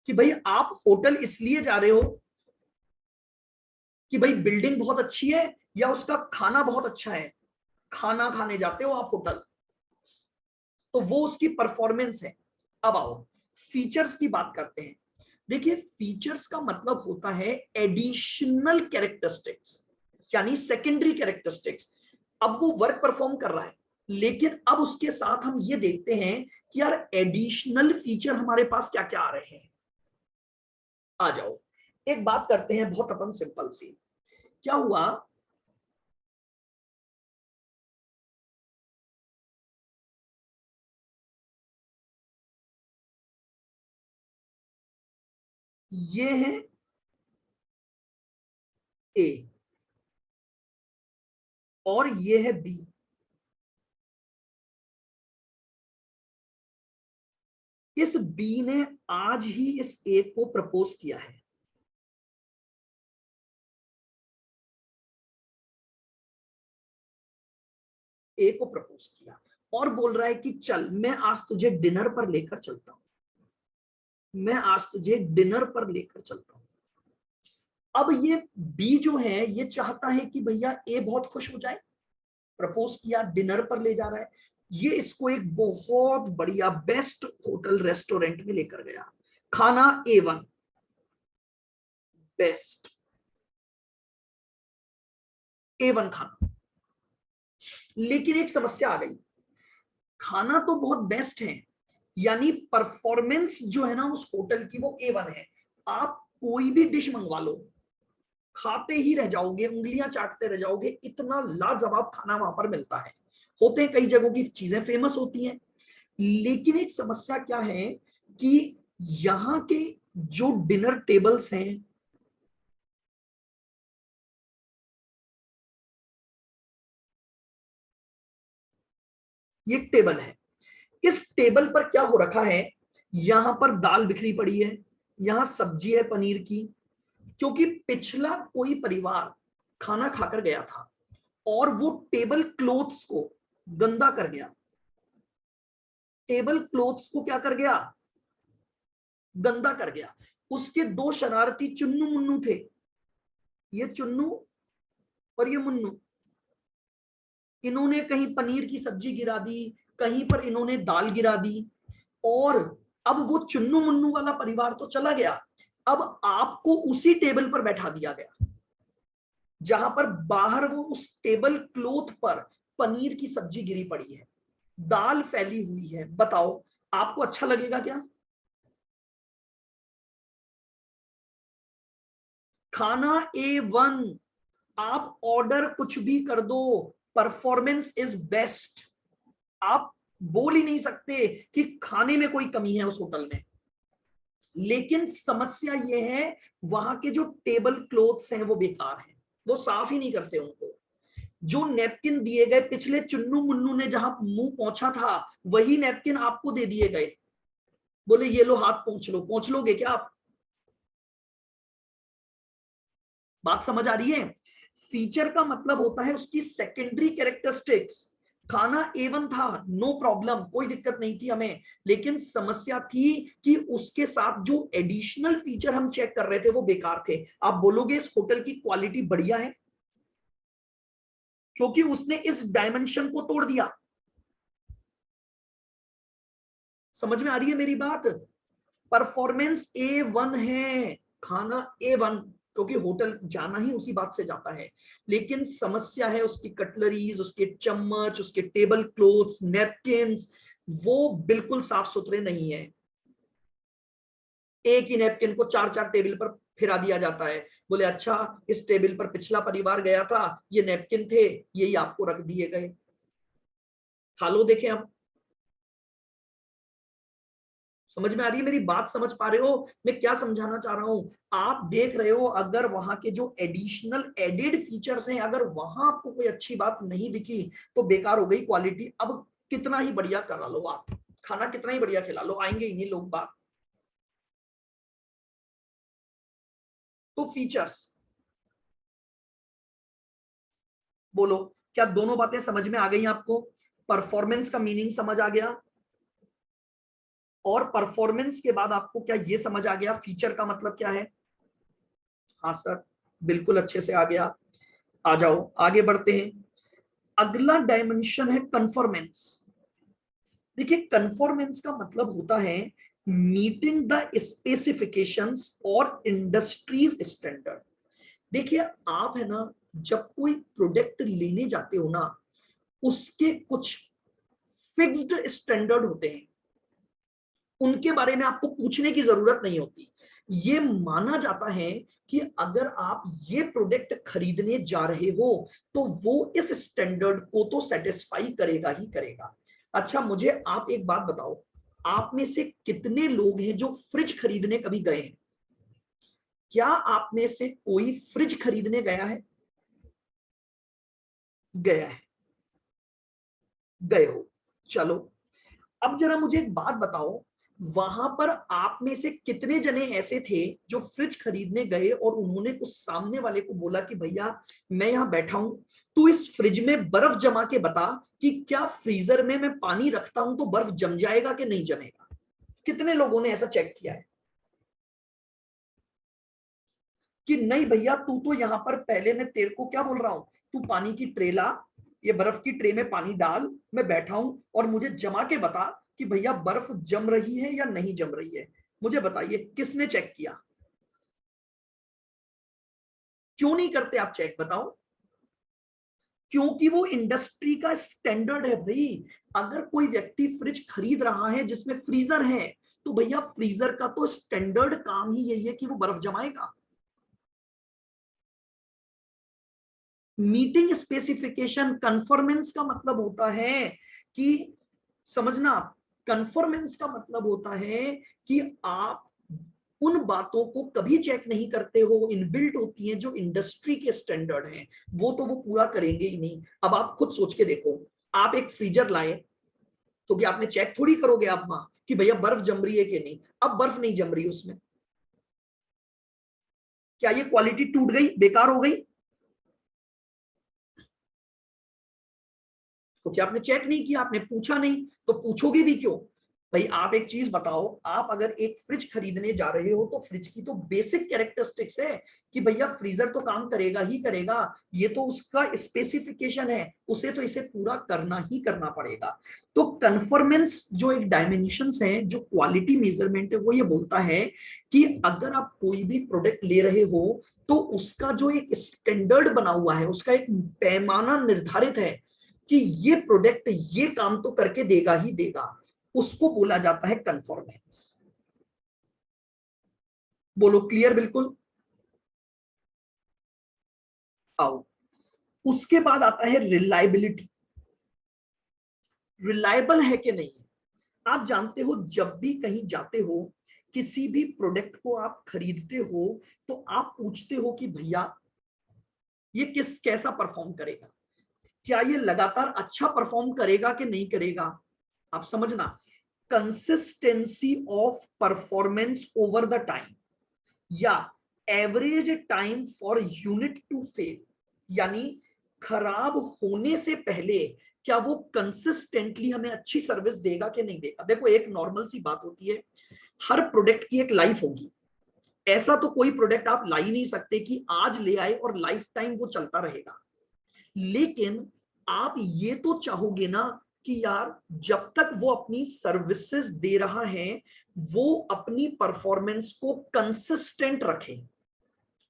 कि भाई आप होटल इसलिए जा रहे हो कि भाई बिल्डिंग बहुत अच्छी है या उसका खाना बहुत अच्छा है? खाना खाने जाते हो आप होटल, तो वो उसकी परफॉर्मेंस है। अब आओ फीचर्स की बात करते हैं। देखिए फीचर्स का मतलब होता है एडिशनल कैरेक्टरिस्टिक्स, यानी सेकेंडरी कैरेक्टरिस्टिक्स। अब वो वर्क परफॉर्म कर रहा है, लेकिन अब उसके साथ हम ये देखते हैं कि यार एडिशनल फीचर हमारे पास क्या क्या आ रहे हैं। आ जाओ एक बात करते हैं बहुत अपन सिंपल सी। क्या हुआ, ये है ए और ये है बी। इस बी ने आज ही इस ए को प्रपोज किया है। ए को प्रपोज किया और बोल रहा है कि चल मैं आज तुझे डिनर पर लेकर चलता हूं, मैं आज तुझे डिनर पर लेकर चलता हूं। अब ये बी जो है ये चाहता है कि भैया ए बहुत खुश हो जाए, प्रपोज किया, डिनर पर ले जा रहा है। ये इसको एक बहुत बढ़िया बेस्ट होटल रेस्टोरेंट में लेकर गया, खाना A1 बेस्ट, A1 खाना। लेकिन एक समस्या आ गई, खाना तो बहुत बेस्ट है, यानी परफॉर्मेंस जो है ना उस होटल की वो A1 है। आप कोई भी डिश मंगवा लो, खाते ही रह जाओगे, उंगलियां चाटते रह जाओगे, इतना लाजवाब खाना वहां पर मिलता है। होते हैं कई जगहों की चीजें फेमस होती हैं, लेकिन एक समस्या क्या है कि यहाँ के जो डिनर टेबल्स हैं, ये टेबल है, इस टेबल पर क्या हो रखा है, यहां पर दाल बिखरी पड़ी है, यहां सब्जी है पनीर की, क्योंकि पिछला कोई परिवार खाना खाकर गया था और वो टेबल क्लोथ्स को गंदा कर गया, टेबल क्लोथ्स को क्या कर गया, गंदा कर गया। उसके दो शरारती चुन्नू मुन्नू थे, ये चुन्नू और ये मुन्नू, इन्होंने कहीं पनीर की सब्जी गिरा दी, कहीं पर इन्होंने दाल गिरा दी, और अब वो चुन्नू मुन्नू वाला परिवार तो चला गया, अब आपको उसी टेबल पर बैठा दिया गया जहां पर बाहर वो उस टेबल क्लॉथ पर पनीर की सब्जी गिरी पड़ी है, दाल फैली हुई है। बताओ आपको अच्छा लगेगा क्या? खाना A1, आप ऑर्डर कुछ भी कर दो, परफॉर्मेंस इज बेस्ट, आप बोल ही नहीं सकते कि खाने में कोई कमी है उस होटल में। लेकिन समस्या ये है वहां के जो टेबल क्लॉथ्स हैं वो बेकार हैं, वो साफ ही नहीं करते उनको। जो नैपकिन दिए गए, पिछले चुन्नू मुन्नू ने जहां मुंह पहुंचा था वही नैपकिन आपको दे दिए गए, बोले ये लो हाथ पोंछ लो। पोंछ लोगे क्या आप? बात समझ आ रही है? फीचर का मतलब होता है उसकी सेकेंडरी कैरेक्टरिस्टिक्स। खाना A1 था, नो प्रॉब्लम, कोई दिक्कत नहीं थी हमें, लेकिन समस्या थी कि उसके साथ जो एडिशनल फीचर हम चेक कर रहे थे वो बेकार थे। आप बोलोगे इस होटल की क्वालिटी बढ़िया है, क्योंकि उसने इस डायमेंशन को तोड़ दिया। समझ में आ रही है मेरी बात? परफॉर्मेंस A1 है, खाना A1, क्योंकि होटल जाना ही उसी बात से जाता है। लेकिन समस्या है उसकी कटलरीज, उसके चम्मच, उसके टेबल क्लॉथ्स, नैपकिन्स, वो बिल्कुल साफ सुथरे नहीं है। एक ही नैपकिन को चार चार टेबल पर फिरा दिया जाता है, बोले अच्छा इस टेबल पर पिछला परिवार गया था, ये नैपकिन थे, यही आपको रख दिए गए, खा लो। देखें आप, समझ में आ रही है मेरी बात? समझ पा रहे हो मैं क्या समझाना चाह रहा हूं? आप देख रहे हो अगर वहां के जो एडिशनल एडेड फीचर्स हैं, अगर वहां आपको कोई अच्छी बात नहीं दिखी तो बेकार हो गई क्वालिटी। अब कितना ही बढ़िया करा लो आप, खाना कितना ही बढ़िया खिला लो, आएंगे ही नहीं लोग बात। तो फीचर्स, बोलो क्या दोनों बातें समझ में आ गई आपको? परफॉर्मेंस का मीनिंग समझ आ गया, और परफॉर्मेंस के बाद आपको क्या ये समझ आ गया फीचर का मतलब क्या है? हाँ सर, बिल्कुल अच्छे से आ गया। आ जाओ आगे बढ़ते हैं। अगला डायमेंशन है कन्फॉर्मेंस। देखिए कन्फॉर्मेंस का मतलब होता है मीटिंग द स्पेसिफिकेशंस और इंडस्ट्रीज स्टैंडर्ड। देखिए आप है ना, जब कोई प्रोडक्ट लेने जाते हो ना, उसके कुछ फिक्स्ड स्टैंडर्ड होते हैं, उनके बारे में आपको पूछने की जरूरत नहीं होती। ये माना जाता है कि अगर आप ये प्रोडक्ट खरीदने जा रहे हो तो वो इस स्टैंडर्ड को तो सेटिस्फाई करेगा ही करेगा। अच्छा मुझे आप एक बात बताओ, आप में से कितने लोग हैं जो फ्रिज खरीदने कभी गए हैं? क्या आप में से कोई फ्रिज खरीदने गया है? गया है, गए हो, चलो। अब जरा मुझे एक बात बताओ, वहां पर आप में से कितने जने ऐसे थे जो फ्रिज खरीदने गए और उन्होंने उस सामने वाले को बोला कि भैया मैं यहां बैठा हूं, तू इस फ्रिज में बर्फ जमा के बता कि क्या फ्रीजर में मैं पानी रखता हूं तो बर्फ जम जाएगा कि नहीं जमेगा? कितने लोगों ने ऐसा चेक किया है कि नहीं भैया तू तो यहां पर, पहले मैं तेरे को क्या बोल रहा हूं, तू पानी की ट्रे ला, ये बर्फ की ट्रे में पानी डाल, मैं बैठा हूं और मुझे जमा के बता कि भैया बर्फ जम रही है या नहीं जम रही है। मुझे बताइए किसने चेक किया? क्यों नहीं करते आप चेक, बताओ? क्योंकि वो इंडस्ट्री का स्टैंडर्ड है भाई। अगर कोई व्यक्ति फ्रिज खरीद रहा है जिसमें फ्रीजर है, तो भैया फ्रीजर का तो स्टैंडर्ड काम ही यही है कि वो बर्फ जमाएगा। मीटिंग स्पेसिफिकेशन कन्फर्मेंस का मतलब होता है कि, समझना, कन्फर्मेंस का मतलब होता है कि आप उन बातों को कभी चेक नहीं करते हो, इनबिल्ट होती हैं जो इंडस्ट्री के स्टैंडर्ड हैं, वो तो वो पूरा करेंगे ही नहीं। अब आप खुद सोच के देखो, आप एक फ्रीजर लाए तो क्या आपने चेक थोड़ी करोगे आप वहां कि भैया बर्फ जम रही है कि नहीं? अब बर्फ नहीं जम रही उसमें, क्या ये क्वालिटी टूट गई, बेकार हो गई? तो क्या आपने चेक नहीं किया, आपने पूछा नहीं, तो पूछोगे भी क्यों? भाई आप एक चीज बताओ, आप अगर एक फ्रिज खरीदने जा रहे हो तो फ्रिज की तो बेसिक कैरेक्टरिस्टिक्स है कि भैया फ्रीजर तो काम करेगा ही करेगा, ये तो उसका स्पेसिफिकेशन है, उसे तो इसे पूरा करना ही करना पड़ेगा। तो कन्फर्मेंस जो एक डायमेंशंस है, जो क्वालिटी मेजरमेंट है, वो ये बोलता है कि अगर आप कोई भी प्रोडक्ट ले रहे हो तो उसका जो एक स्टैंडर्ड बना हुआ है, उसका एक पैमाना निर्धारित है कि ये प्रोडक्ट ये काम तो करके देगा ही देगा, उसको बोला जाता है कंफर्मेंस। बोलो क्लियर बिल्कुल? आओ, उसके बाद आता है रिलायबिलिटी। रिलायबल है कि नहीं? आप जानते हो जब भी कहीं जाते हो, किसी भी प्रोडक्ट को आप खरीदते हो, तो आप पूछते हो कि भैया ये कैसा परफॉर्म करेगा, क्या ये लगातार अच्छा परफॉर्म करेगा कि नहीं करेगा। आप समझना, consistency of performance over the time या average time for unit to fail, यानी खराब होने से पहले क्या वो कंसिस्टेंटली हमें अच्छी सर्विस देगा कि नहीं देगा। देखो एक नॉर्मल सी बात होती है, हर प्रोडक्ट की एक लाइफ होगी। ऐसा तो कोई प्रोडक्ट आप ला ही नहीं सकते कि आज ले आए और लाइफ टाइम वो चलता रहेगा। लेकिन आप ये तो चाहोगे ना कि यार जब तक वो अपनी सर्विसेज दे रहा है, वो अपनी परफॉर्मेंस को कंसिस्टेंट रखे।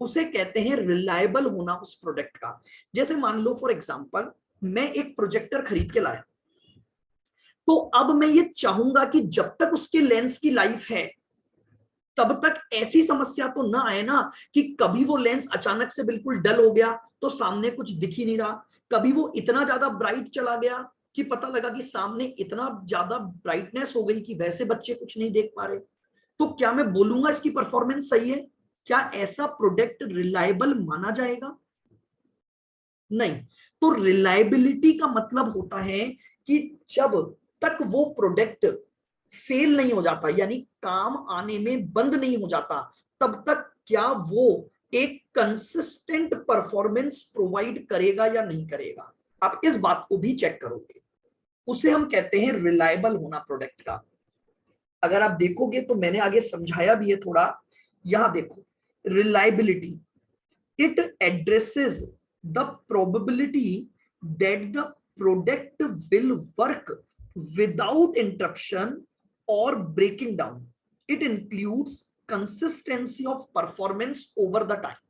उसे कहते हैं रिलायबल होना उस प्रोडक्ट का। जैसे मान लो फॉर एग्जांपल, मैं एक प्रोजेक्टर खरीद के लाया, तो अब मैं ये चाहूंगा कि जब तक उसके लेंस की लाइफ है तब तक ऐसी समस्या तो ना आए ना कि कभी वो लेंस अचानक से बिल्कुल डल हो गया तो सामने कुछ दिख ही नहीं रहा, कभी वो इतना ज्यादा ब्राइट चला गया कि पता लगा कि सामने इतना ज्यादा ब्राइटनेस हो गई कि वैसे बच्चे कुछ नहीं देख पा रहे। तो क्या मैं बोलूंगा इसकी परफॉर्मेंस सही है? क्या ऐसा प्रोडक्ट रिलायबल माना जाएगा? नहीं। तो रिलायबिलिटी का मतलब होता है कि जब तक वो प्रोडक्ट फेल नहीं हो जाता, यानी काम आने में बंद नहीं हो जाता, तब तक क्या वो एक कंसिस्टेंट परफॉर्मेंस प्रोवाइड करेगा या नहीं करेगा। आप इस बात को भी चेक करोगे, उसे हम कहते हैं रिलायबल होना प्रोडक्ट का। अगर आप देखोगे तो मैंने आगे समझाया भी है थोड़ा, यहां देखो, reliability, it addresses the probability that the product will work without interruption or breaking down. It includes consistency of performance over the time.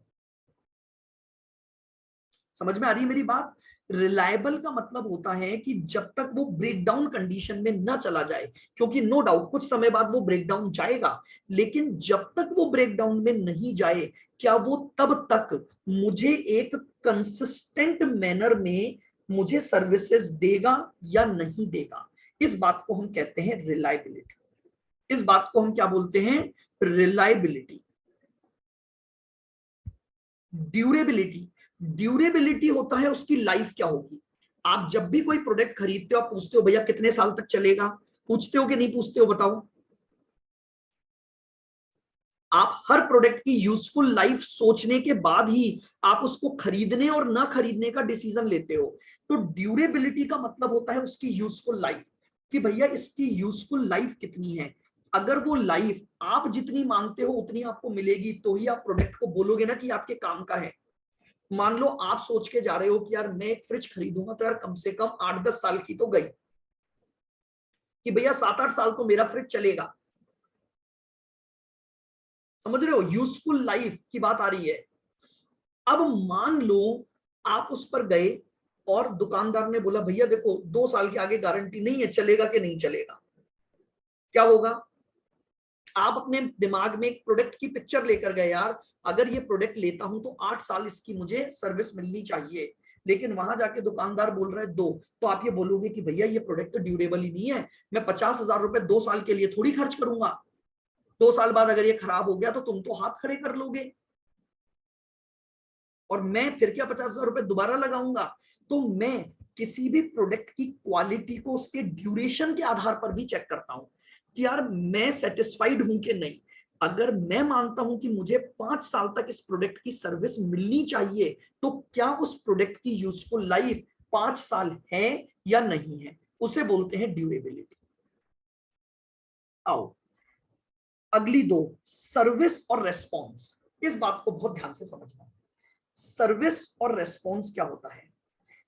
समझ में आ रही है मेरी बात? रिलायबल का मतलब होता है कि जब तक वो ब्रेकडाउन कंडीशन में न चला जाए, क्योंकि नो डाउट कुछ समय बाद वो ब्रेकडाउन जाएगा, लेकिन जब तक वो ब्रेकडाउन में नहीं जाए, क्या वो तब तक मुझे एक कंसिस्टेंट मैनर में मुझे सर्विसेज देगा या नहीं देगा। इस बात को हम कहते हैं रिलायबिलिटी। इस बात को हम क्या बोलते हैं? रिलायबिलिटी। ड्यूरेबिलिटी, ड्यूरेबिलिटी होता है उसकी लाइफ क्या होगी। आप जब भी कोई प्रोडक्ट खरीदते हो, आप पूछते हो भैया कितने साल तक चलेगा, पूछते हो कि नहीं पूछते हो, बताओ? आप हर प्रोडक्ट की यूजफुल लाइफ सोचने के बाद ही आप उसको खरीदने और ना खरीदने का डिसीजन लेते हो। तो ड्यूरेबिलिटी का मतलब होता है उसकी यूजफुल लाइफ, कि भैया इसकी यूजफुल लाइफ कितनी है। अगर वो लाइफ आप जितनी मांगते हो उतनी आपको मिलेगी तो ही आप प्रोडक्ट को बोलोगे ना कि आपके काम का है। मान लो आप सोच के जा रहे हो कि यार मैं एक फ्रिज खरीदूंगा तो यार कम से कम 8-10 साल की तो गई, कि भैया 7-8 साल तो मेरा फ्रिज चलेगा। समझ रहे हो, यूजफुल लाइफ की बात आ रही है। अब मान लो आप उस पर गए और दुकानदार ने बोला भैया देखो 2 साल के आगे गारंटी नहीं है, चलेगा कि नहीं चलेगा। क्या होगा? आप अपने दिमाग में एक प्रोडक्ट की पिक्चर लेकर गए, यार अगर ये प्रोडक्ट लेता हूं तो 8 साल इसकी मुझे सर्विस मिलनी चाहिए, लेकिन वहां जाके दुकानदार बोल रहा है 2, तो आप ये बोलोगे कि भैया ये प्रोडक्ट तो ड्यूरेबल ही नहीं है, मैं 50,000 रुपए 2 साल के लिए थोड़ी खर्च करूंगा, 2 साल बाद अगर ये खराब हो गया तो तुम तो हाथ खड़े कर लोगे, और मैं फिर क्या 50,000 रुपए दोबारा लगाऊंगा। तो मैं किसी भी प्रोडक्ट की क्वालिटी को उसके ड्यूरेशन के आधार पर भी चेक करता हूं कि यार मैं सेटिस्फाइड हूं कि नहीं। अगर मैं मानता हूं कि मुझे 5 साल तक इस प्रोडक्ट की सर्विस मिलनी चाहिए, तो क्या उस प्रोडक्ट की यूजफुल लाइफ 5 साल है या नहीं है, उसे बोलते हैं ड्यूरेबिलिटी। आओ अगली दो, सर्विस और रेस्पॉन्स। इस बात को बहुत ध्यान से समझना। सर्विस और रेस्पॉन्स क्या होता है?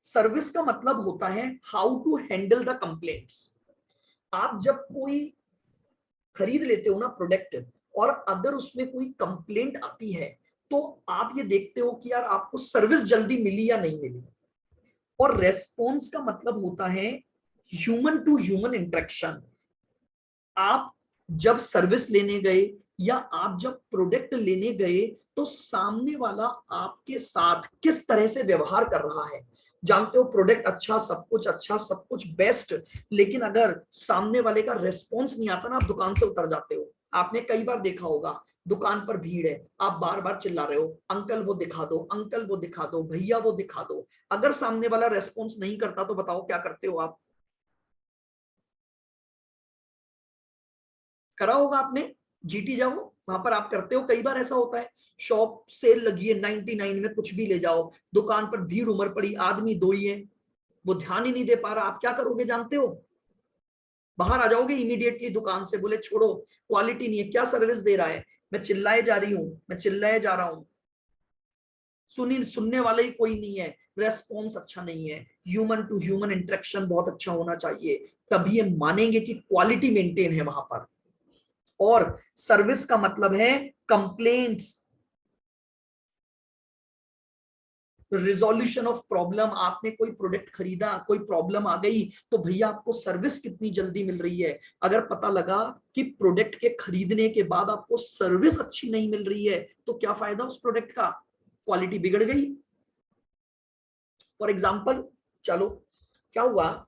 सर्विस का मतलब होता है how to handle the complaints. आप जब कोई खरीद लेते हो ना प्रोडक्ट, और अगर उसमें कोई कंप्लेंट आती है तो आप ये देखते हो कि यार आपको सर्विस जल्दी मिली या नहीं मिली। और रेस्पॉन्स का मतलब होता है ह्यूमन टू ह्यूमन इंटरेक्शन। आप जब सर्विस लेने गए या आप जब प्रोडक्ट लेने गए तो सामने वाला आपके साथ किस तरह से व्यवहार कर रहा है। जानते हो प्रोडक्ट अच्छा, सब कुछ बेस्ट, लेकिन अगर सामने वाले का रेस्पॉन्स नहीं आता ना, आप दुकान से उतर जाते हो। आपने कई बार देखा होगा, दुकान पर भीड़ है, आप बार बार चिल्ला रहे हो अंकल वो दिखा दो, अंकल वो दिखा दो, भैया वो दिखा दो। अगर सामने वाला रेस्पॉन्स नहीं करता तो बताओ क्या करते हो आप? करा होगा आपने, जीटी जाओ वहां पर आप करते हो। कई बार ऐसा होता है, शॉप सेल लगी है 99 में, कुछ भी ले जाओ, दुकान पर भीड़ उमड़ पड़ी, आदमी दो ही है, वो ध्यान ही नहीं दे पा रहा, आप क्या करोगे जानते हो? बाहर आ जाओगे इमीडिएटली दुकान से, बोले छोड़ो क्वालिटी नहीं है, क्या सर्विस दे रहा है, मैं चिल्लाए जा रही हूं, मैं चिल्लाए जा रहा हूं, सुनने वाला ही कोई नहीं है, रेस्पॉन्स अच्छा नहीं है। ह्यूमन टू ह्यूमन इंटरेक्शन बहुत अच्छा होना चाहिए, तभी ये मानेंगे कि क्वालिटी मेंटेन है वहां पर। और सर्विस का मतलब है कंप्लेंट्स, रिजोल्यूशन ऑफ प्रॉब्लम। आपने कोई प्रोडक्ट खरीदा, कोई प्रॉब्लम आ गई, तो भैया आपको सर्विस कितनी जल्दी मिल रही है। अगर पता लगा कि प्रोडक्ट के खरीदने के बाद आपको सर्विस अच्छी नहीं मिल रही है, तो क्या फायदा उस प्रोडक्ट का, क्वालिटी बिगड़ गई। फॉर एग्जाम्पल, चलो क्या हुआ,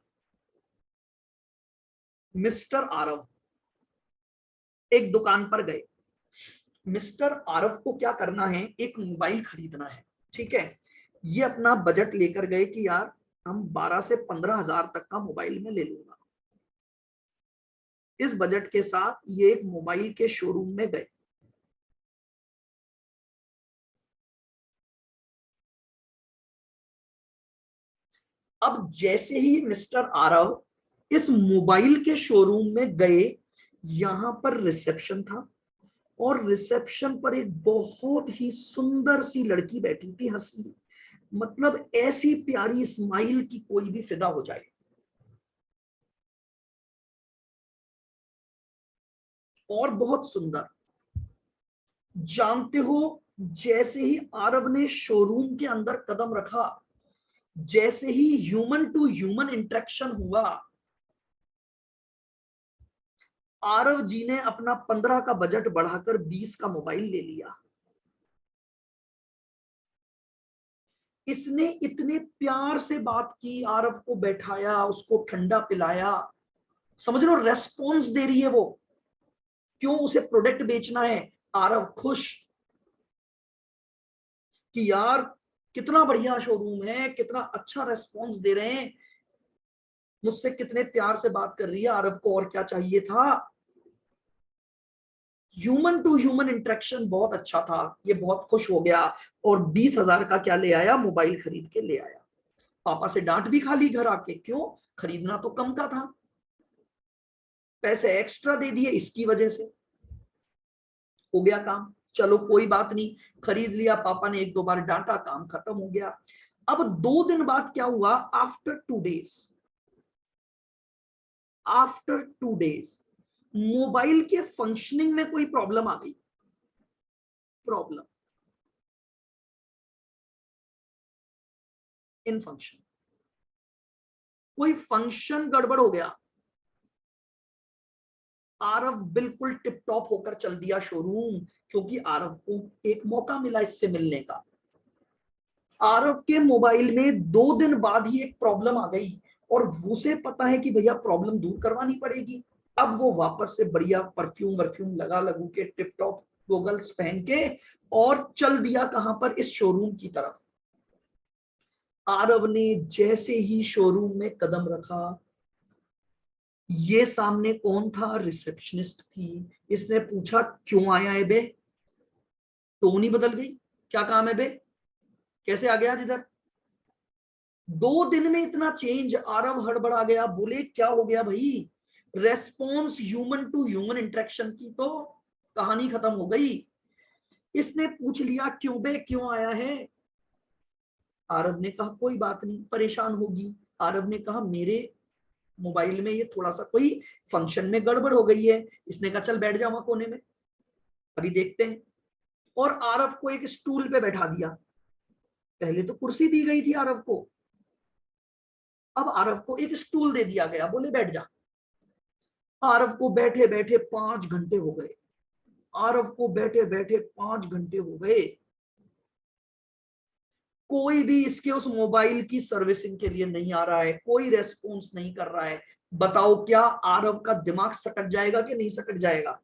मिस्टर आरव एक दुकान पर गए। मिस्टर आरव को क्या करना है, एक मोबाइल खरीदना है, ठीक है। ये अपना बजट लेकर गए कि यार हम 12 से 15,000 तक का मोबाइल में ले लूंगा। इस बजट के साथ ये एक मोबाइल के शोरूम में गए। अब जैसे ही मिस्टर आरव इस मोबाइल के शोरूम में गए, यहां पर रिसेप्शन था, और रिसेप्शन पर एक बहुत ही सुंदर सी लड़की बैठी थी, हंसी, मतलब ऐसी प्यारी स्माइल की कोई भी फिदा हो जाए, और बहुत सुंदर। जानते हो, जैसे ही आरव ने शोरूम के अंदर कदम रखा, जैसे ही ह्यूमन टू ह्यूमन इंटरेक्शन हुआ, आरव जी ने अपना 15 का बजट बढ़ाकर 20 का मोबाइल ले लिया। इसने इतने प्यार से बात की, आरव को बैठाया, उसको ठंडा पिलाया, समझ लो रेस्पॉन्स दे रही है वो। क्यों? उसे प्रोडक्ट बेचना है। आरव खुश कि यार कितना बढ़िया शोरूम है, कितना अच्छा रेस्पॉन्स दे रहे हैं, मुझसे कितने प्यार से बात कर रही है, आरव को और क्या चाहिए था। ह्यूमन टू ह्यूमन इंटरेक्शन बहुत अच्छा था, ये बहुत खुश हो गया, और 20,000 का क्या ले आया, मोबाइल खरीद के ले आया। पापा से डांट भी खा ली घर आके, क्यों? खरीदना तो कम का था, पैसे एक्स्ट्रा दे दिए इसकी वजह से। हो गया काम, चलो कोई बात नहीं, खरीद लिया, पापा ने 1-2 बार डांटा, काम खत्म हो गया। अब 2 दिन बाद क्या हुआ, आफ्टर 2 डेज मोबाइल के फंक्शनिंग में कोई प्रॉब्लम आ गई, प्रॉब्लम इन फंक्शन, कोई फंक्शन गड़बड़ हो गया। आरव बिल्कुल टिप टॉप होकर चल दिया शोरूम, क्योंकि आरव को एक मौका मिला इससे मिलने का। आरव के मोबाइल में 2 दिन बाद ही एक प्रॉब्लम आ गई, और उसे पता है कि भैया प्रॉब्लम दूर करवानी पड़ेगी। अब वो वापस से बढ़िया परफ्यूम वर्फ्यूम लगा लगू के टिप टॉप गोगल्स पहन के और चल दिया कहां पर, इस शोरूम की तरफ। आरव ने जैसे ही शोरूम में कदम रखा, ये सामने कौन था, रिसेप्शनिस्ट थी। इसने पूछा क्यों आया है बे, टोन ही बदल गई, क्या काम है बे, कैसे आ गया आज इधर। 2 दिन में इतना चेंज, आरव हड़बड़ा गया, बोले क्या हो गया भाई। Response human to human interaction की तो कहानी खत्म हो गई। इसने पूछ लिया क्यों बे, क्यों आया है। आरव ने कहा कोई बात नहीं, परेशान होगी। आरव ने कहा मेरे मोबाइल में ये थोड़ा सा कोई फंक्शन में गड़बड़ हो गई है। इसने कहा चल बैठ जा वहां कोने में, अभी देखते हैं। और आरव को एक स्टूल पे बैठा दिया। पहले तो कुर्सी दी गई थी आरव को, अब आरव को एक स्टूल दे दिया गया, बोले बैठ जा। आरव को बैठे बैठे 5 घंटे हो गए, आरव को बैठे बैठे 5 घंटे हो गए। कोई भी इसके उस मोबाइल की सर्विसिंग के लिए नहीं आ रहा है, कोई रेस्पॉन्स नहीं कर रहा है। बताओ क्या आरव का दिमाग सटक जाएगा कि नहीं सटक जाएगा।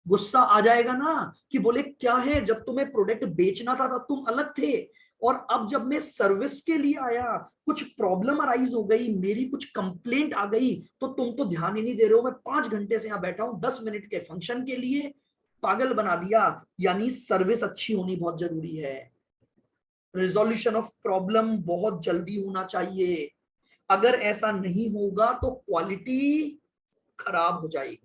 गुस्सा आ जाएगा ना, कि बोले क्या है, जब तुम्हें प्रोडक्ट बेचना था तब तुम अलग थे, और अब जब मैं सर्विस के लिए आया, कुछ प्रॉब्लम अराइज हो गई, मेरी कुछ कंप्लेंट आ गई, तो तुम तो ध्यान ही नहीं दे रहे हो। मैं 5 घंटे से यहां बैठा हूं 10 मिनट के फंक्शन के लिए, पागल बना दिया। यानी सर्विस अच्छी होनी बहुत जरूरी है, रिजोल्यूशन ऑफ प्रॉब्लम बहुत जल्दी होना चाहिए। अगर ऐसा नहीं होगा तो क्वालिटी खराब हो जाएगी,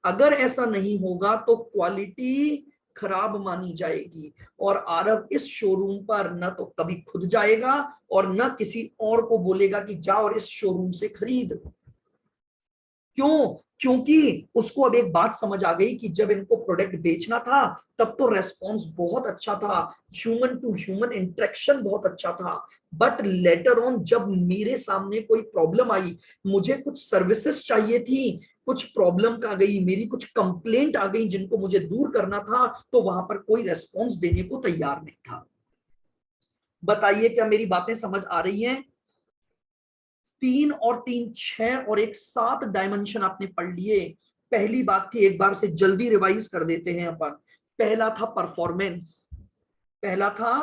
अगर ऐसा नहीं होगा तो क्वालिटी खराब मानी जाएगी। और आरव इस शोरूम पर न तो कभी खुद जाएगा और न किसी और को बोलेगा कि जा और इस शोरूम से खरीद। क्यों, क्योंकि उसको अब एक बात समझ आ गई कि जब इनको प्रोडक्ट बेचना था तब तो रेस्पॉन्स बहुत अच्छा था, ह्यूमन टू ह्यूमन इंटरेक्शन बहुत अच्छा था, बट लेटर ऑन जब मेरे सामने कोई प्रॉब्लम आई, मुझे कुछ सर्विसेज चाहिए थी, कुछ प्रॉब्लम आ गई, मेरी कुछ कंप्लेंट आ गई जिनको मुझे दूर करना था, तो वहां पर कोई रेस्पॉन्स देने को तैयार नहीं था। बताइए क्या मेरी बातें समझ आ रही हैं। 3 और 3 6 और एक 7 डायमेंशन आपने पढ़ लिए। पहली बात थी, एक बार से जल्दी रिवाइज कर देते हैं अपन। पहला था परफॉर्मेंस, पहला था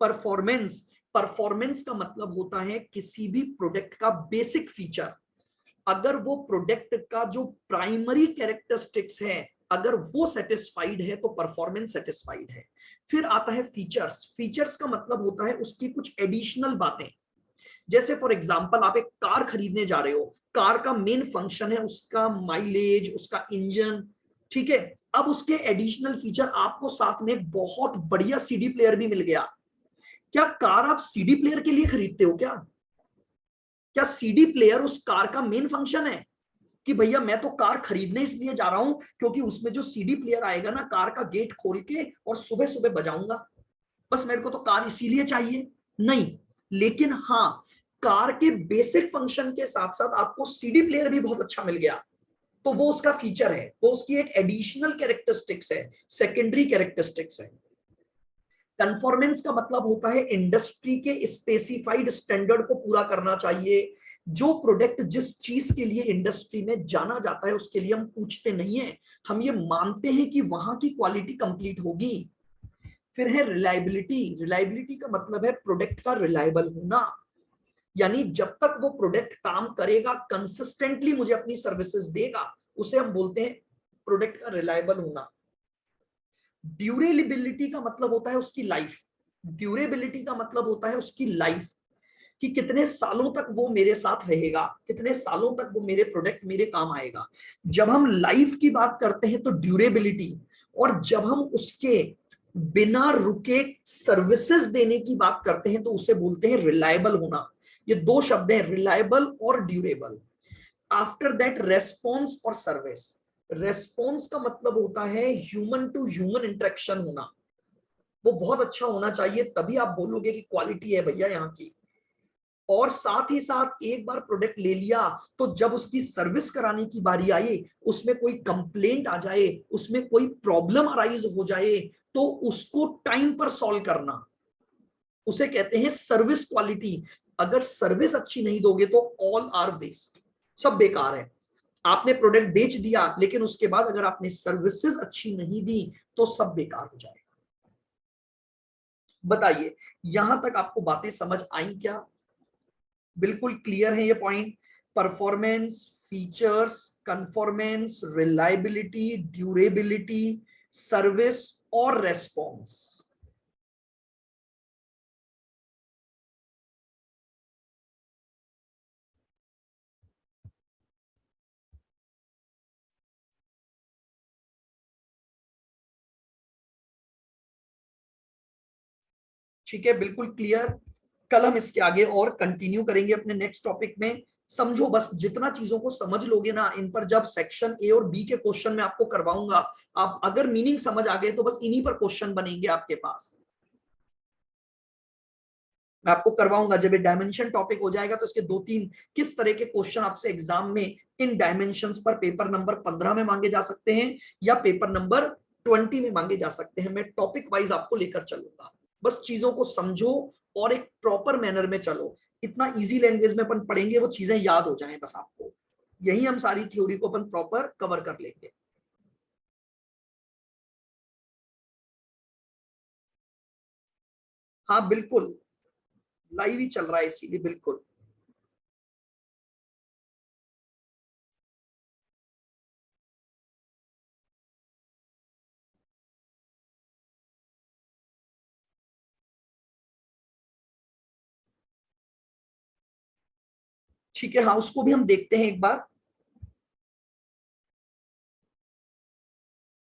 परफॉर्मेंस। परफॉर्मेंस का मतलब होता है किसी भी प्रोडक्ट का बेसिक फीचर, अगर वो प्रोडक्ट का जो प्राइमरी कैरेक्टरिस्टिक्स है अगर वो सेटिस्फाइड है तो परफॉर्मेंस सेटिस्फाइड है। फिर आता है फीचर्स, फीचर्स का मतलब होता है उसकी कुछ एडिशनल बातें। जैसे फॉर एग्जांपल आप एक कार खरीदने जा रहे हो, कार का मेन फंक्शन है उसका माइलेज, उसका इंजन, ठीक है। अब उसके एडिशनल फीचर आपको साथ में एक बहुत बढ़िया सीडी प्लेयर भी मिल गया। क्या कार आप सीडी प्लेयर के लिए खरीदते हो क्या? क्या सीडी प्लेयर उस कार का मेन फंक्शन है कि भैया मैं तो कार खरीदने इसलिए जा रहा हूं क्योंकि उसमें जो सीडी प्लेयर आएगा ना, कार का गेट खोल के और सुबह सुबह बजाऊंगा, बस मेरे को तो कार इसीलिए चाहिए? नहीं। लेकिन हाँ, कार के बेसिक फंक्शन के साथ साथ आपको सीडी प्लेयर भी बहुत अच्छा मिल गया, तो वो उसका फीचर है, वो उसकी एक एडिशनल कैरेक्टरिस्टिक्स है, सेकेंडरी कैरेक्टरिस्टिक्स है। कन्फॉर्मेंस का मतलब होता है इंडस्ट्री के स्पेसिफाइड स्टैंडर्ड को पूरा करना चाहिए। जो प्रोडक्ट जिस चीज के लिए इंडस्ट्री में जाना जाता है उसके लिए हम पूछते नहीं है, हम ये मानते हैं कि वहां की क्वालिटी कंप्लीट होगी। फिर है रिलायबिलिटी, रिलायबिलिटी का मतलब है प्रोडक्ट का रिलायबल होना, यानी जब तक वो प्रोडक्ट काम करेगा, कंसिस्टेंटली मुझे अपनी सर्विसेज देगा, उसे हम बोलते हैं प्रोडक्ट का रिलायबल होना। ड्यूरेबिलिटी का मतलब होता है उसकी लाइफ, ड्यूरेबिलिटी का मतलब होता है उसकी लाइफ। कि कितने सालों तक वो मेरे साथ रहेगा, कितने सालों तक वो मेरे प्रोडक्ट मेरे काम आएगा। जब हम लाइफ की बात करते हैं तो ड्यूरेबिलिटी, और जब हम उसके बिना रुके सर्विसेज देने की बात करते हैं तो उसे बोलते हैं रिलायबल होना। ये दो शब्द हैं, रिलायबल और ड्यूरेबल। आफ्टर दैट रेस्पॉन्स और सर्विस। रेस्पॉन्स का मतलब होता है ह्यूमन टू ह्यूमन इंटरेक्शन होना, वो बहुत अच्छा होना चाहिए, तभी आप बोलोगे कि क्वालिटी है भैया यहाँ की। और साथ ही साथ एक बार प्रोडक्ट ले लिया तो जब उसकी सर्विस कराने की बारी आई, उसमें कोई कंप्लेंट आ जाए, उसमें कोई प्रॉब्लम अराइज हो जाए, तो उसको टाइम पर सॉल्व करना, उसे कहते हैं सर्विस क्वालिटी। अगर सर्विस अच्छी नहीं दोगे तो ऑल आर वेस्ट, सब बेकार है। आपने प्रोडक्ट बेच दिया लेकिन उसके बाद अगर आपने सर्विसेज अच्छी नहीं दी तो सब बेकार हो जाएगा। बताइए यहां तक आपको बातें समझ आई क्या? बिल्कुल क्लियर है ये point? Performance, features, conformance, reliability, durability, service और रेस्पॉन्स। ठीक है, बिल्कुल क्लियर। कल हम इसके आगे और कंटिन्यू करेंगे अपने नेक्स्ट टॉपिक में। समझो बस, जितना चीजों को समझ लोगे ना, इन पर जब सेक्शन ए और बी के क्वेश्चन में आपको करवाऊंगा, आप अगर मीनिंग समझ आ गए तो बस इन्हीं पर क्वेश्चन बनेंगे आपके पास। मैं आपको करवाऊंगा जब ये डायमेंशन टॉपिक हो जाएगा तो इसके 2-3 किस तरह के क्वेश्चन आपसे एग्जाम में इन डायमेंशंस पर पेपर नंबर 15 में मांगे जा सकते हैं या पेपर नंबर 20 में मांगे जा सकते हैं। मैं टॉपिक वाइज आपको लेकर चलूंगा, बस चीजों को समझो और एक प्रॉपर मैनर में चलो। इतना इजी लैंग्वेज में अपन पढ़ेंगे वो चीजें याद हो जाएं बस आपको, यही हम सारी थ्योरी को अपन प्रॉपर कवर कर लेंगे। हाँ बिल्कुल, लाइव ही चल रहा है इसीलिए बिल्कुल। ठीक है, हाँ उसको भी हम देखते हैं एक बार।